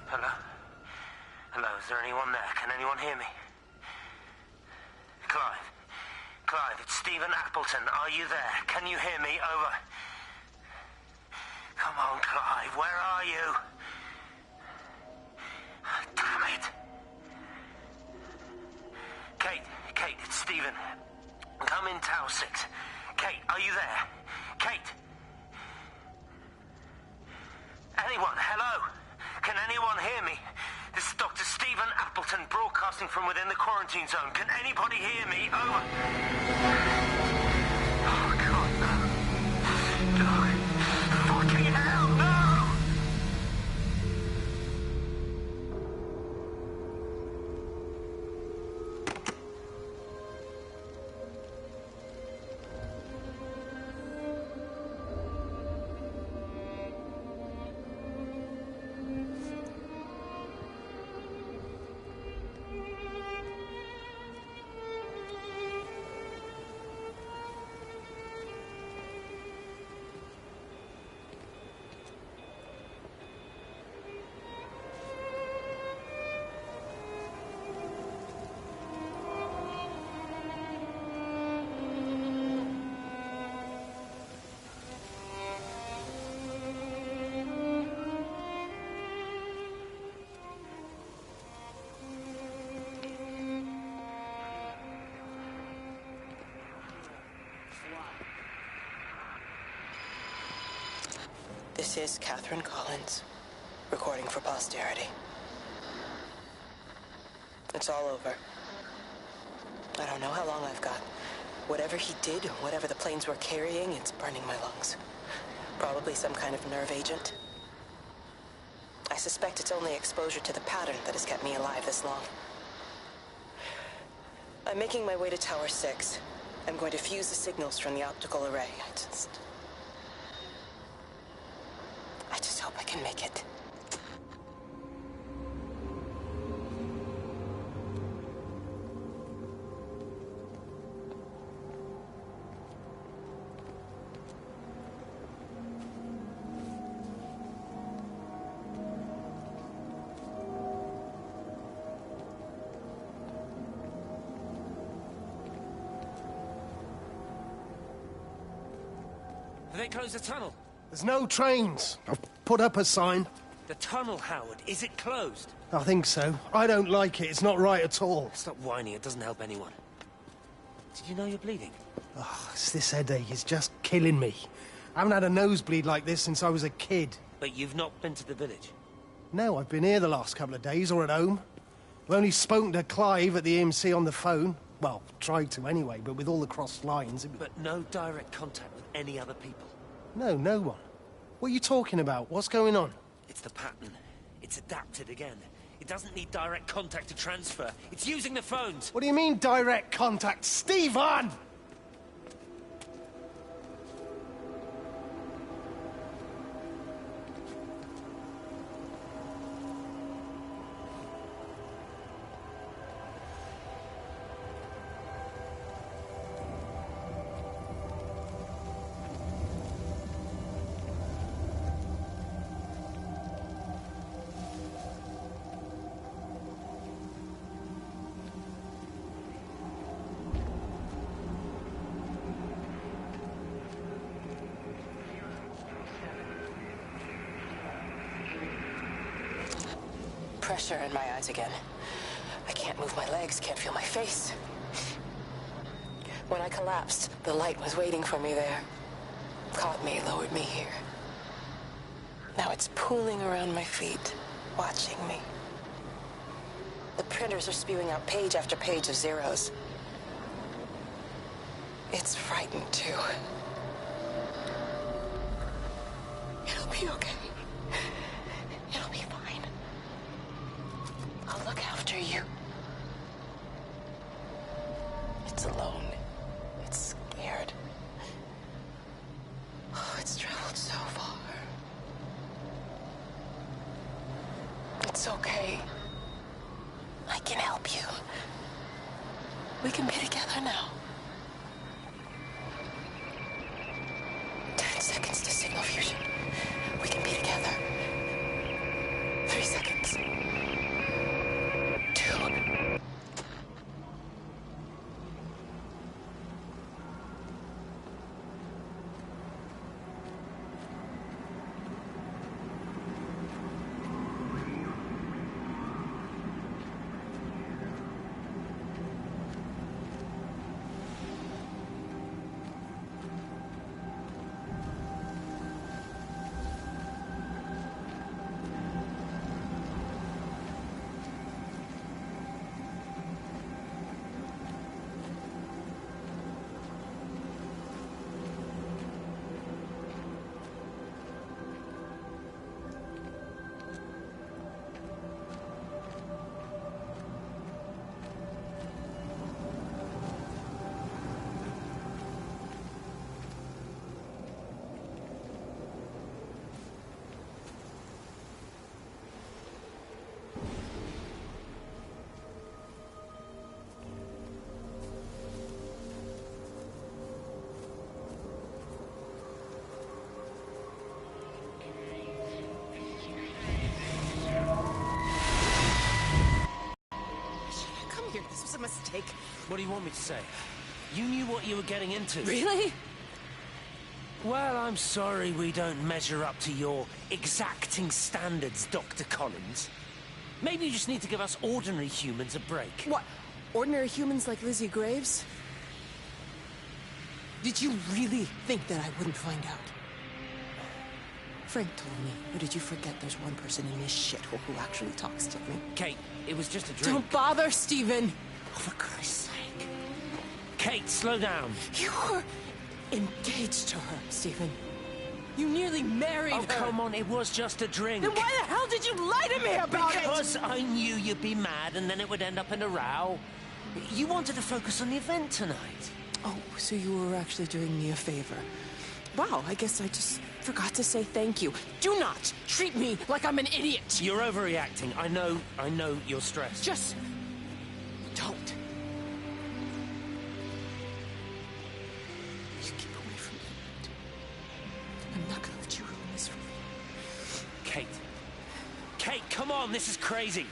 Hello? Hello, is there anyone there? Can anyone hear me? Clive? Clive, it's Stephen Appleton. Are you there? Can you hear me? Over. Come on, Clive, where are you? Damn it. Kate, it's Stephen. Come in Tower 6. Kate, are you there? Kate? Anyone? Hello? Can anyone hear me? This is Dr. Stephen Appleton broadcasting from within the quarantine zone. Can anybody hear me? Over. Oh, God, no. No. Fucking hell, no! This is Catherine Collins, recording for posterity. It's all over. I don't know how long I've got. Whatever he did, whatever the planes were carrying, it's burning my lungs. Probably some kind of nerve agent. I suspect it's only exposure to the pattern that has kept me alive this long. I'm making my way to Tower 6. I'm going to fuse the signals from the optical array. I just hope I can make it. Have they closed the tunnel? There's no trains. I've put up a sign. The tunnel, Howard, is it closed? I think so. I don't like it. It's not right at all. Stop whining. It doesn't help anyone. Did you know you're bleeding? Oh, it's this headache. It's just killing me. I haven't had a nosebleed like this since I was a kid. But you've not been to the village? No, I've been here the last couple of days, or at home. I've only spoken to Clive at the EMC on the phone. Well, tried to anyway, but with all the crossed lines... But no direct contact with any other people? No, no one. What are you talking about? What's going on? It's the pattern. It's adapted again. It doesn't need direct contact to transfer. It's using the phones. What do you mean, direct contact? Stephen! Pressure in my eyes again. I can't move my legs, can't feel my face. When I collapsed, the light was waiting for me there. Caught me, lowered me here. Now it's pooling around my feet, watching me. The printers are spewing out page after page of zeros. It's frightened too. It'll be okay. It'll be fine. I'll look after you. It's alone. It's scared. Oh, it's traveled so far. It's okay. I can help you. We can be together now. 10 seconds to signal fusion. We can be together. 3 seconds. 2. This was a mistake. What do you want me to say? You knew what you were getting into. Really? Well, I'm sorry we don't measure up to your exacting standards, Dr. Collins. Maybe you just need to give us ordinary humans a break. What? Ordinary humans like Lizzie Graves? Did you really think that I wouldn't find out? Frank told me, or did you forget there's one person in this shithole who actually talks to me? Kate, it was just a drink. Don't bother, Stephen! Oh, for Christ's sake. Kate, slow down. You were engaged to her, Stephen. You nearly married her. Oh, come on, it was just a drink. Then why the hell did you lie to me about it? Because I knew you'd be mad and then it would end up in a row. You wanted to focus on the event tonight. Oh, so you were actually doing me a favor. Wow, I guess I just forgot to say thank you. Do not treat me like I'm an idiot. You're overreacting. I know you're stressed. Just don't. You keep away from me. I'm not gonna let you ruin this for me. Kate. Kate, come on, this is crazy.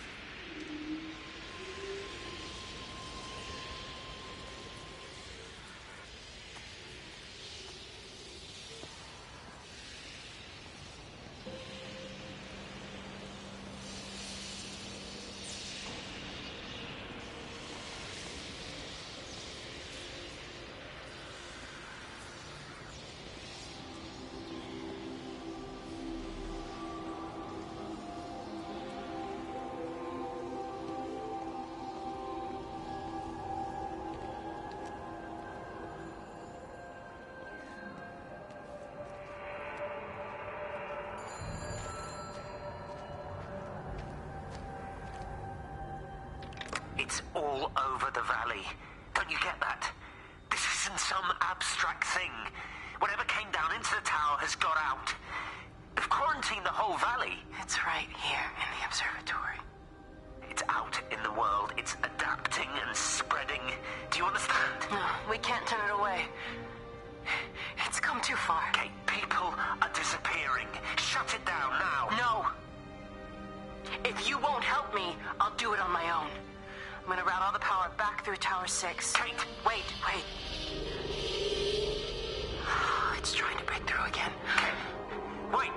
It's all over the valley. Don't you get that? This isn't some abstract thing. Whatever came down into the tower has got out. They've quarantined the whole valley. It's right here in the observatory. It's out in the world. It's adapting and spreading. Do you understand? No, we can't turn it away. It's come too far. Okay, people are disappearing. Shut it down now. No. If you won't help me, I'll do it on my own. I'm gonna route all the power back through Tower 6. Kate! Wait. It's trying to break through again. Kate! Wait!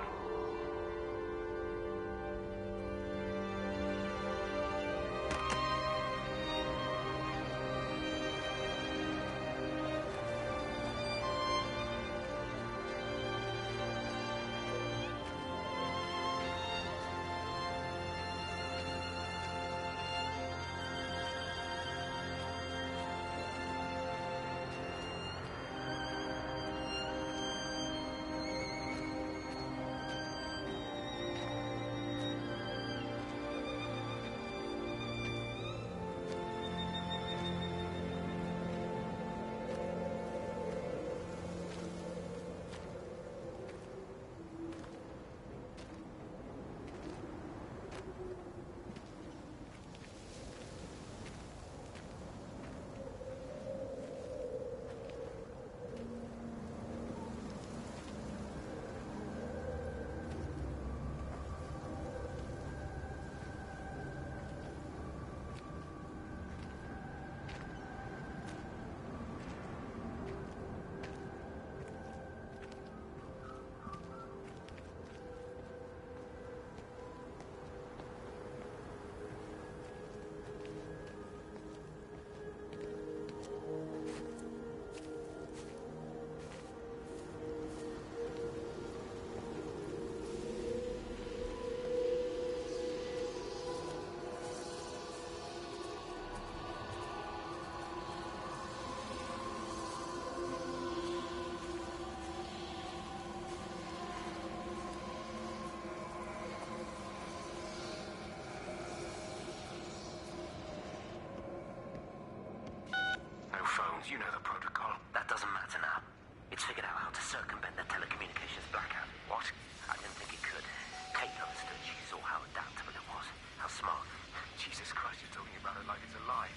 You know the protocol. That doesn't matter now. It's figured out how to circumvent the telecommunications blackout. What? I didn't think it could. Kate understood. She saw how adaptable it was. How smart. Jesus Christ, you're talking about it like it's alive.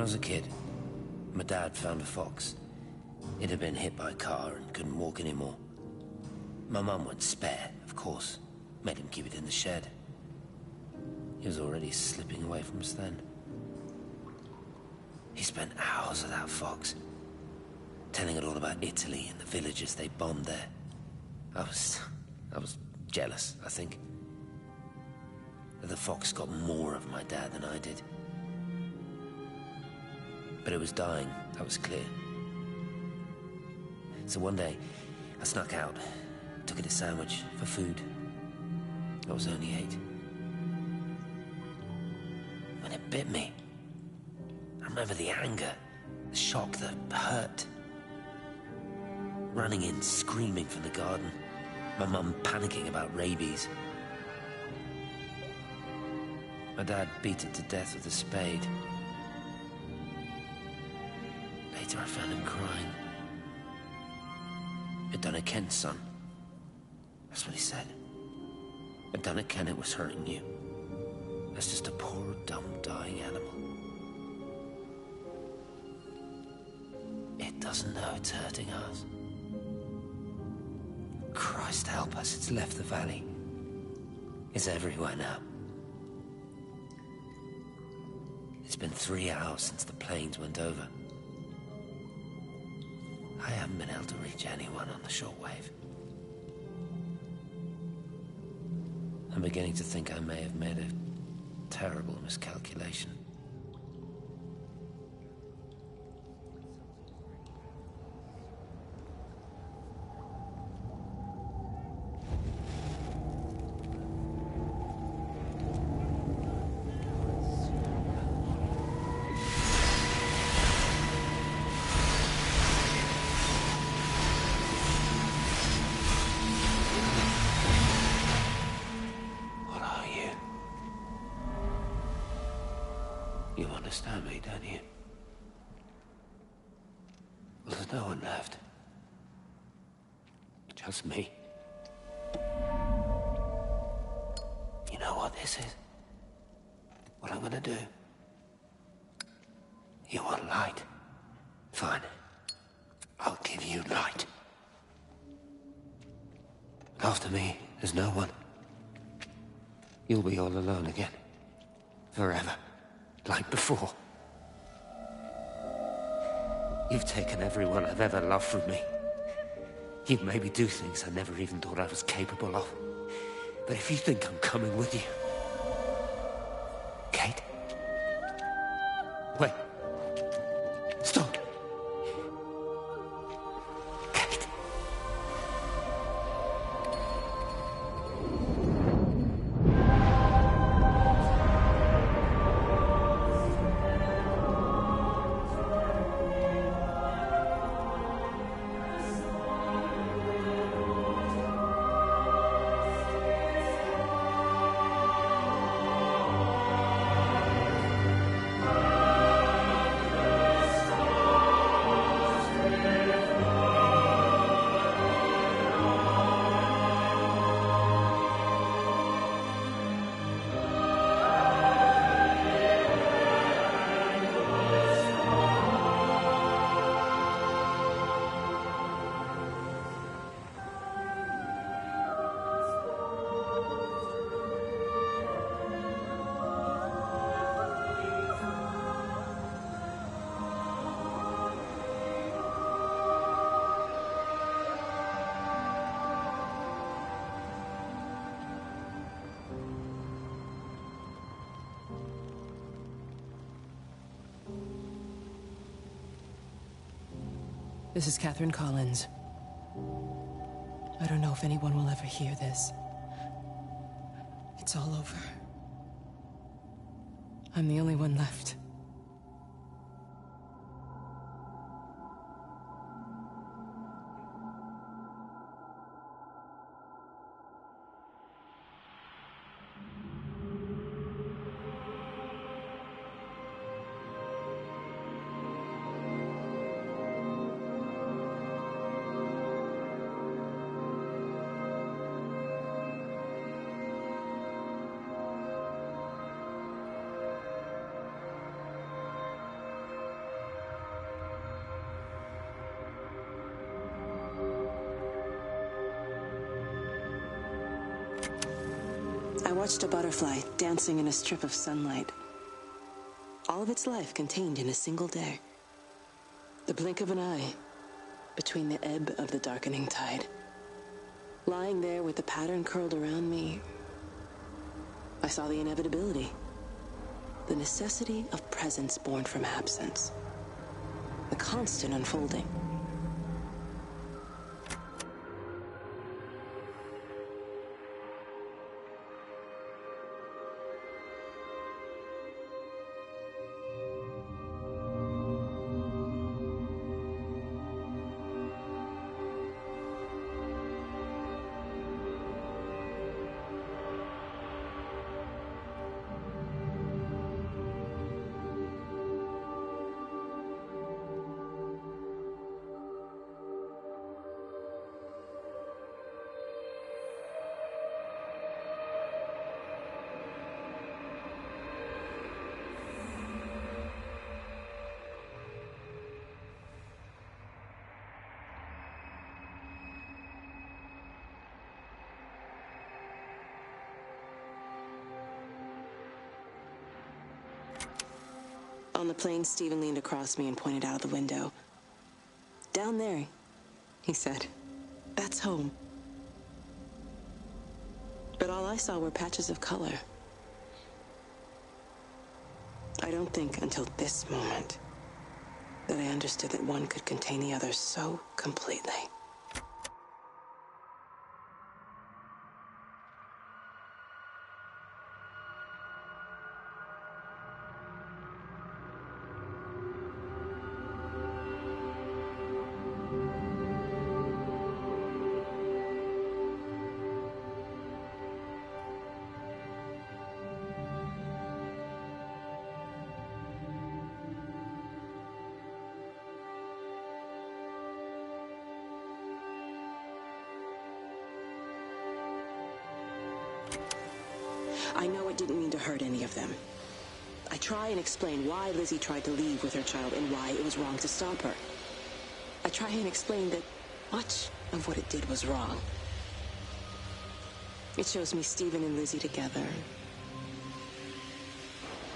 was a kid, my dad found a fox. It had been hit by a car and couldn't walk anymore. My mum went spare, of course. Made him keep it in the shed. He was already slipping away from us then. He spent hours with that fox, telling it all about Italy and the villages they bombed there. I was jealous, I think. That the fox got more of my dad than I did. But it was dying, that was clear. So one day, I snuck out, took it a sandwich for food. I was only 8. When it bit me, I remember the anger, the shock, the hurt. Running in, screaming from the garden. My mum panicking about rabies. My dad beat it to death with a spade. Later I found him crying. I'd done it, Ken's son. That's what he said. I'd done it, Ken, it was hurting you. That's just a poor, dumb, dying animal. It doesn't know it's hurting us. Christ help us, it's left the valley. It's everywhere now. It's been 3 hours since the planes went over. I haven't been able to reach anyone on the shortwave. I'm beginning to think I may have made a terrible miscalculation. You understand me, don't you? Well, there's no one left. Just me. You know what this is? What I'm gonna do? You want light? Fine. I'll give you light. After me, there's no one. You'll be all alone again. Forever. Like before. You've taken everyone I've ever loved from me. You've made me do things I never even thought I was capable of. But if you think I'm coming with you... Kate? Wait. Stop. Kate. This is Catherine Collins. I don't know if anyone will ever hear this. It's all over. I'm the only one left. I watched a butterfly dancing in a strip of sunlight. All of its life contained in a single day. The blink of an eye between the ebb of the darkening tide. Lying there with the pattern curled around me, I saw the inevitability. The necessity of presence born from absence. The constant unfolding. On the plane, Stephen leaned across me and pointed out of the window. "Down there," he said. "That's home." But all I saw were patches of color. I don't think until this moment that I understood that one could contain the other so completely. I know it didn't mean to hurt any of them. I try and explain why Lizzie tried to leave with her child and why it was wrong to stop her. I try and explain that much of what it did was wrong. It shows me Stephen and Lizzie together.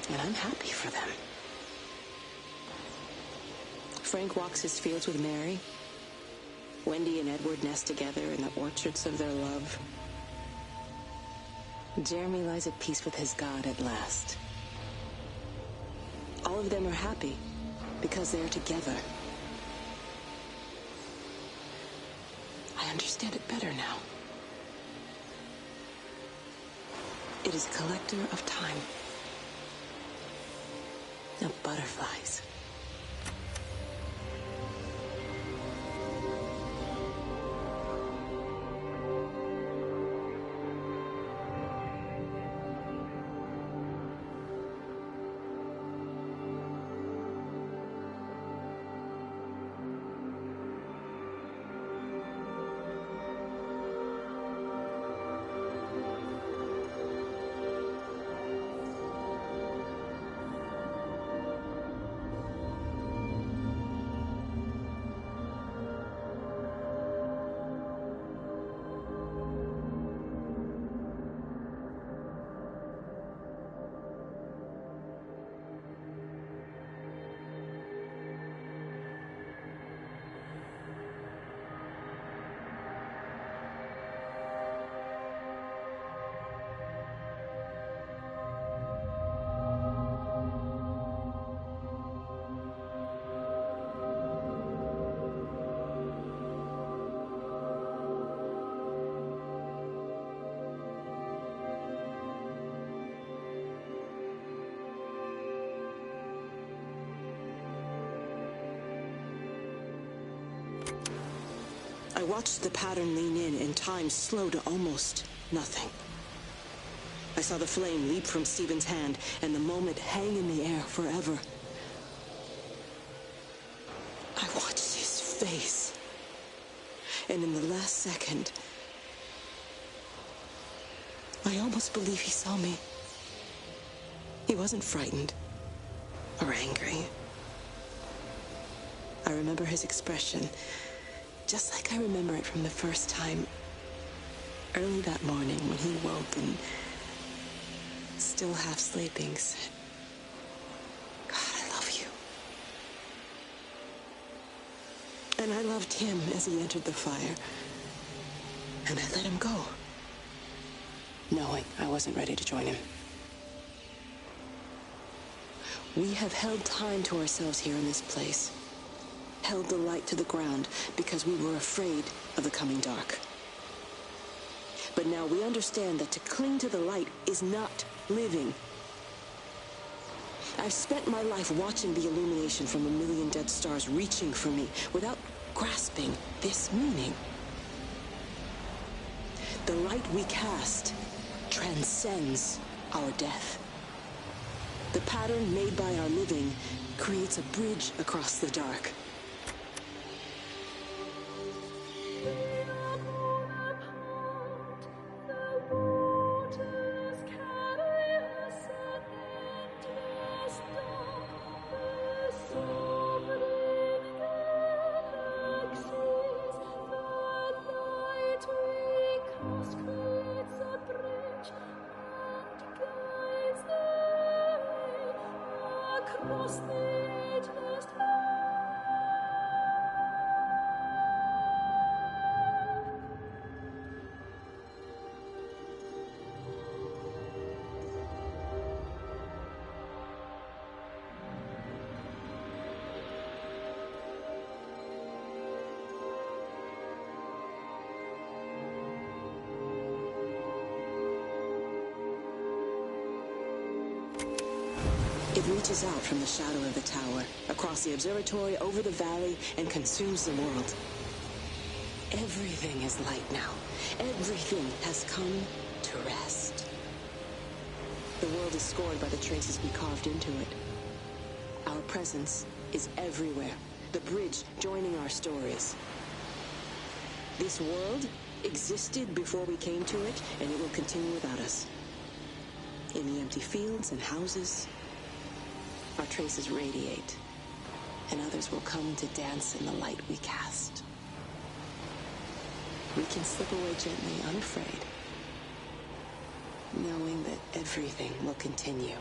And I'm happy for them. Frank walks his fields with Mary. Wendy and Edward nest together in the orchards of their love. Jeremy lies at peace with his God at last. All of them are happy because they're together. I understand it better now. It is a collector of time, of butterflies. I watched the pattern lean in and time slow to almost nothing. I saw the flame leap from Stephen's hand and the moment hang in the air forever. I watched his face, and in the last second, I almost believe he saw me. He wasn't frightened or angry. I remember his expression, just like I remember it from the first time, early that morning when he woke and still half sleeping said, God, I love you. And I loved him as he entered the fire. And I let him go, knowing I wasn't ready to join him. We have held time to ourselves here in this place. Held the light to the ground because we were afraid of the coming dark. But now we understand that to cling to the light is not living. I've spent my life watching the illumination from a million dead stars reaching for me without grasping this meaning. The light we cast transcends our death. The pattern made by our living creates a bridge across the dark. It reaches out from the shadow of the tower, across the observatory, over the valley, and consumes the world. Everything is light now. Everything has come to rest. The world is scored by the traces we carved into it. Our presence is everywhere, the bridge joining our stories. This world existed before we came to it, and it will continue without us. In the empty fields and houses, our traces radiate, and others will come to dance in the light we cast. We can slip away gently, unafraid, knowing that everything will continue.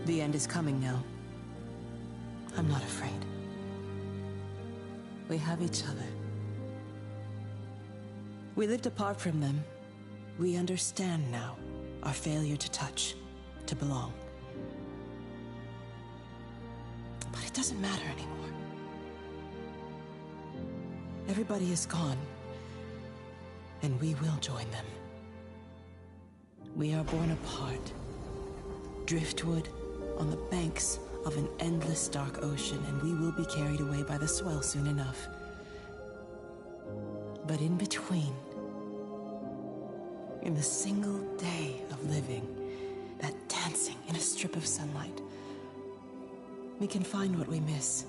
The end is coming now. I'm not afraid. We have each other. We lived apart from them. We understand now our failure to touch, to belong. But it doesn't matter anymore. Everybody is gone, and we will join them. We are born apart, driftwood on the banks of an endless dark ocean, and we will be carried away by the swell soon enough. But in between, in the single day of living, that dancing in a strip of sunlight, we can find what we miss.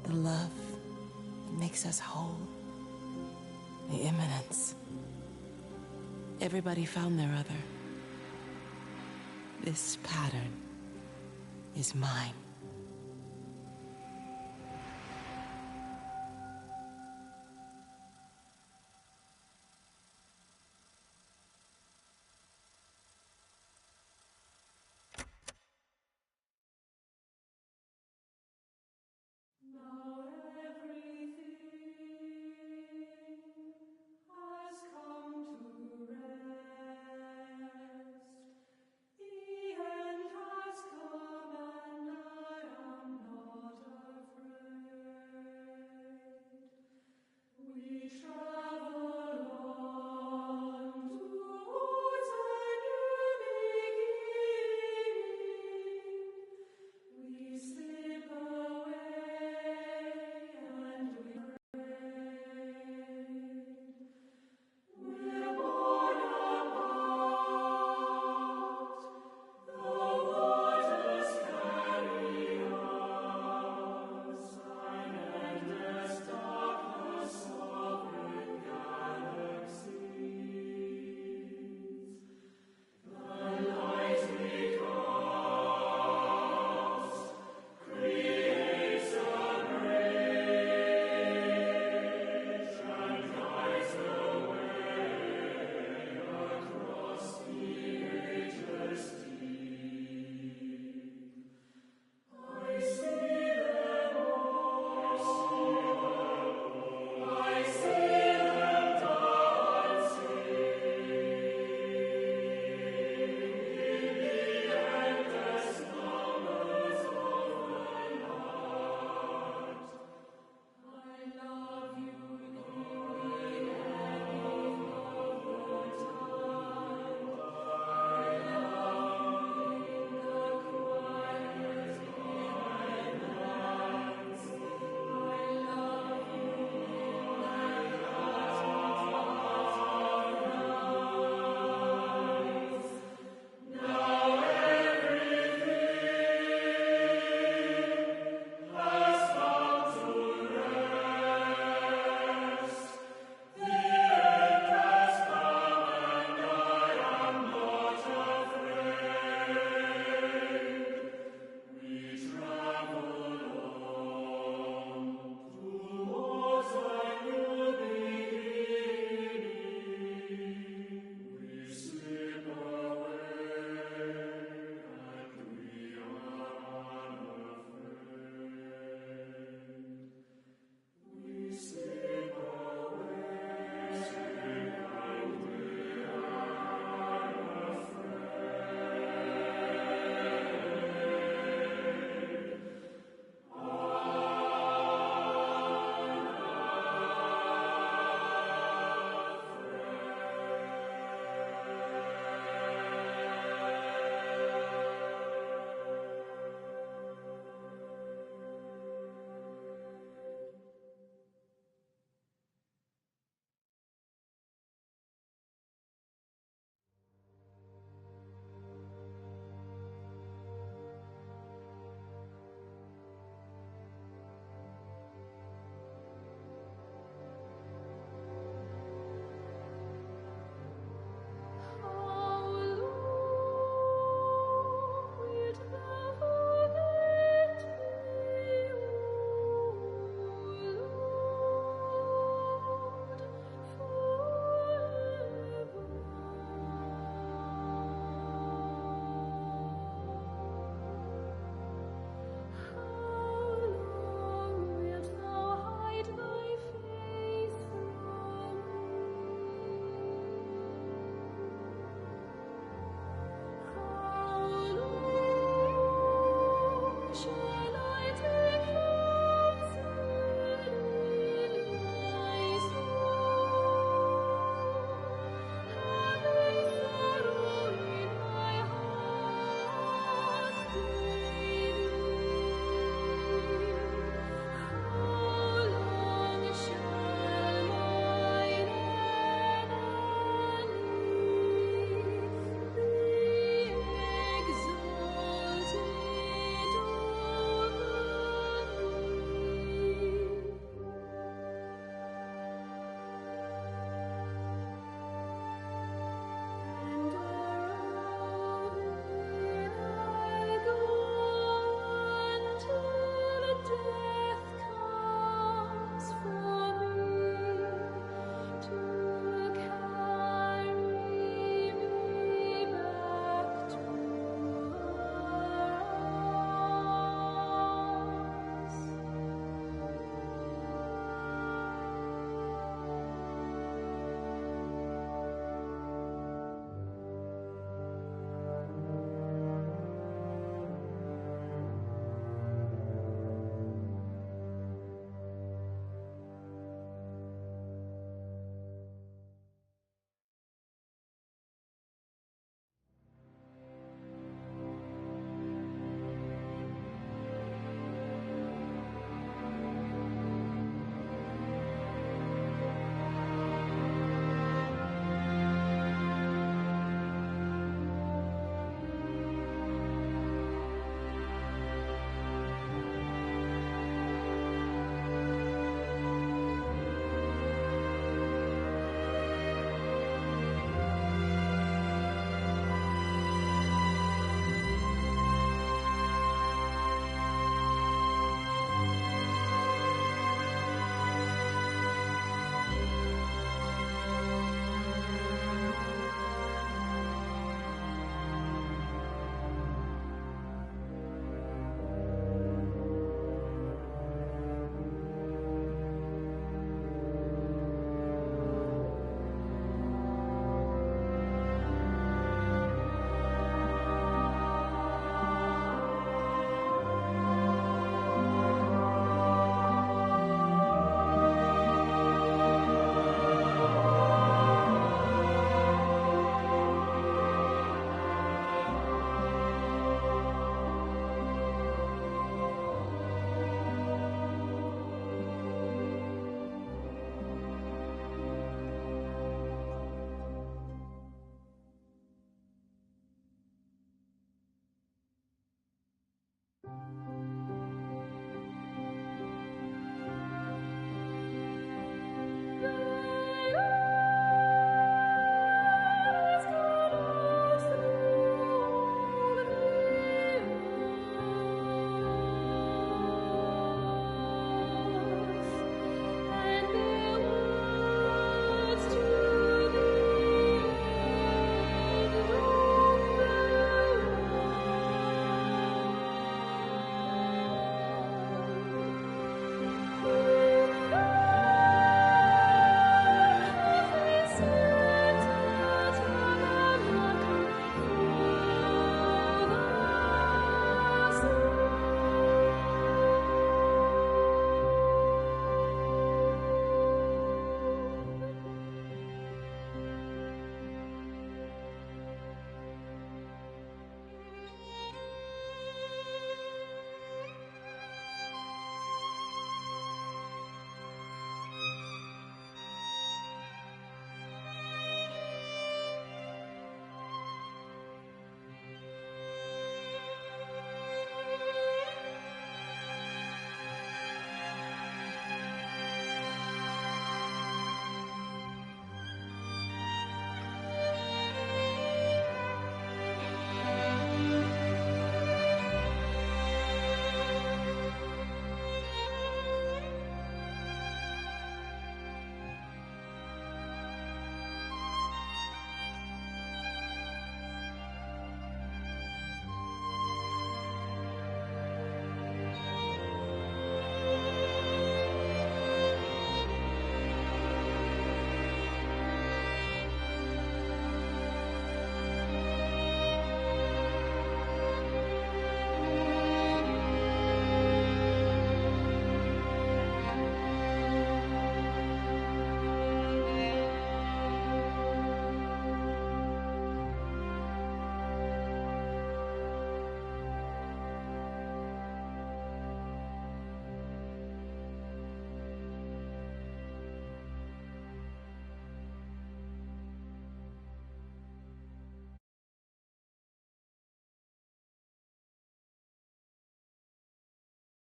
The love that makes us whole. The imminence. Everybody found their other. This pattern is mine.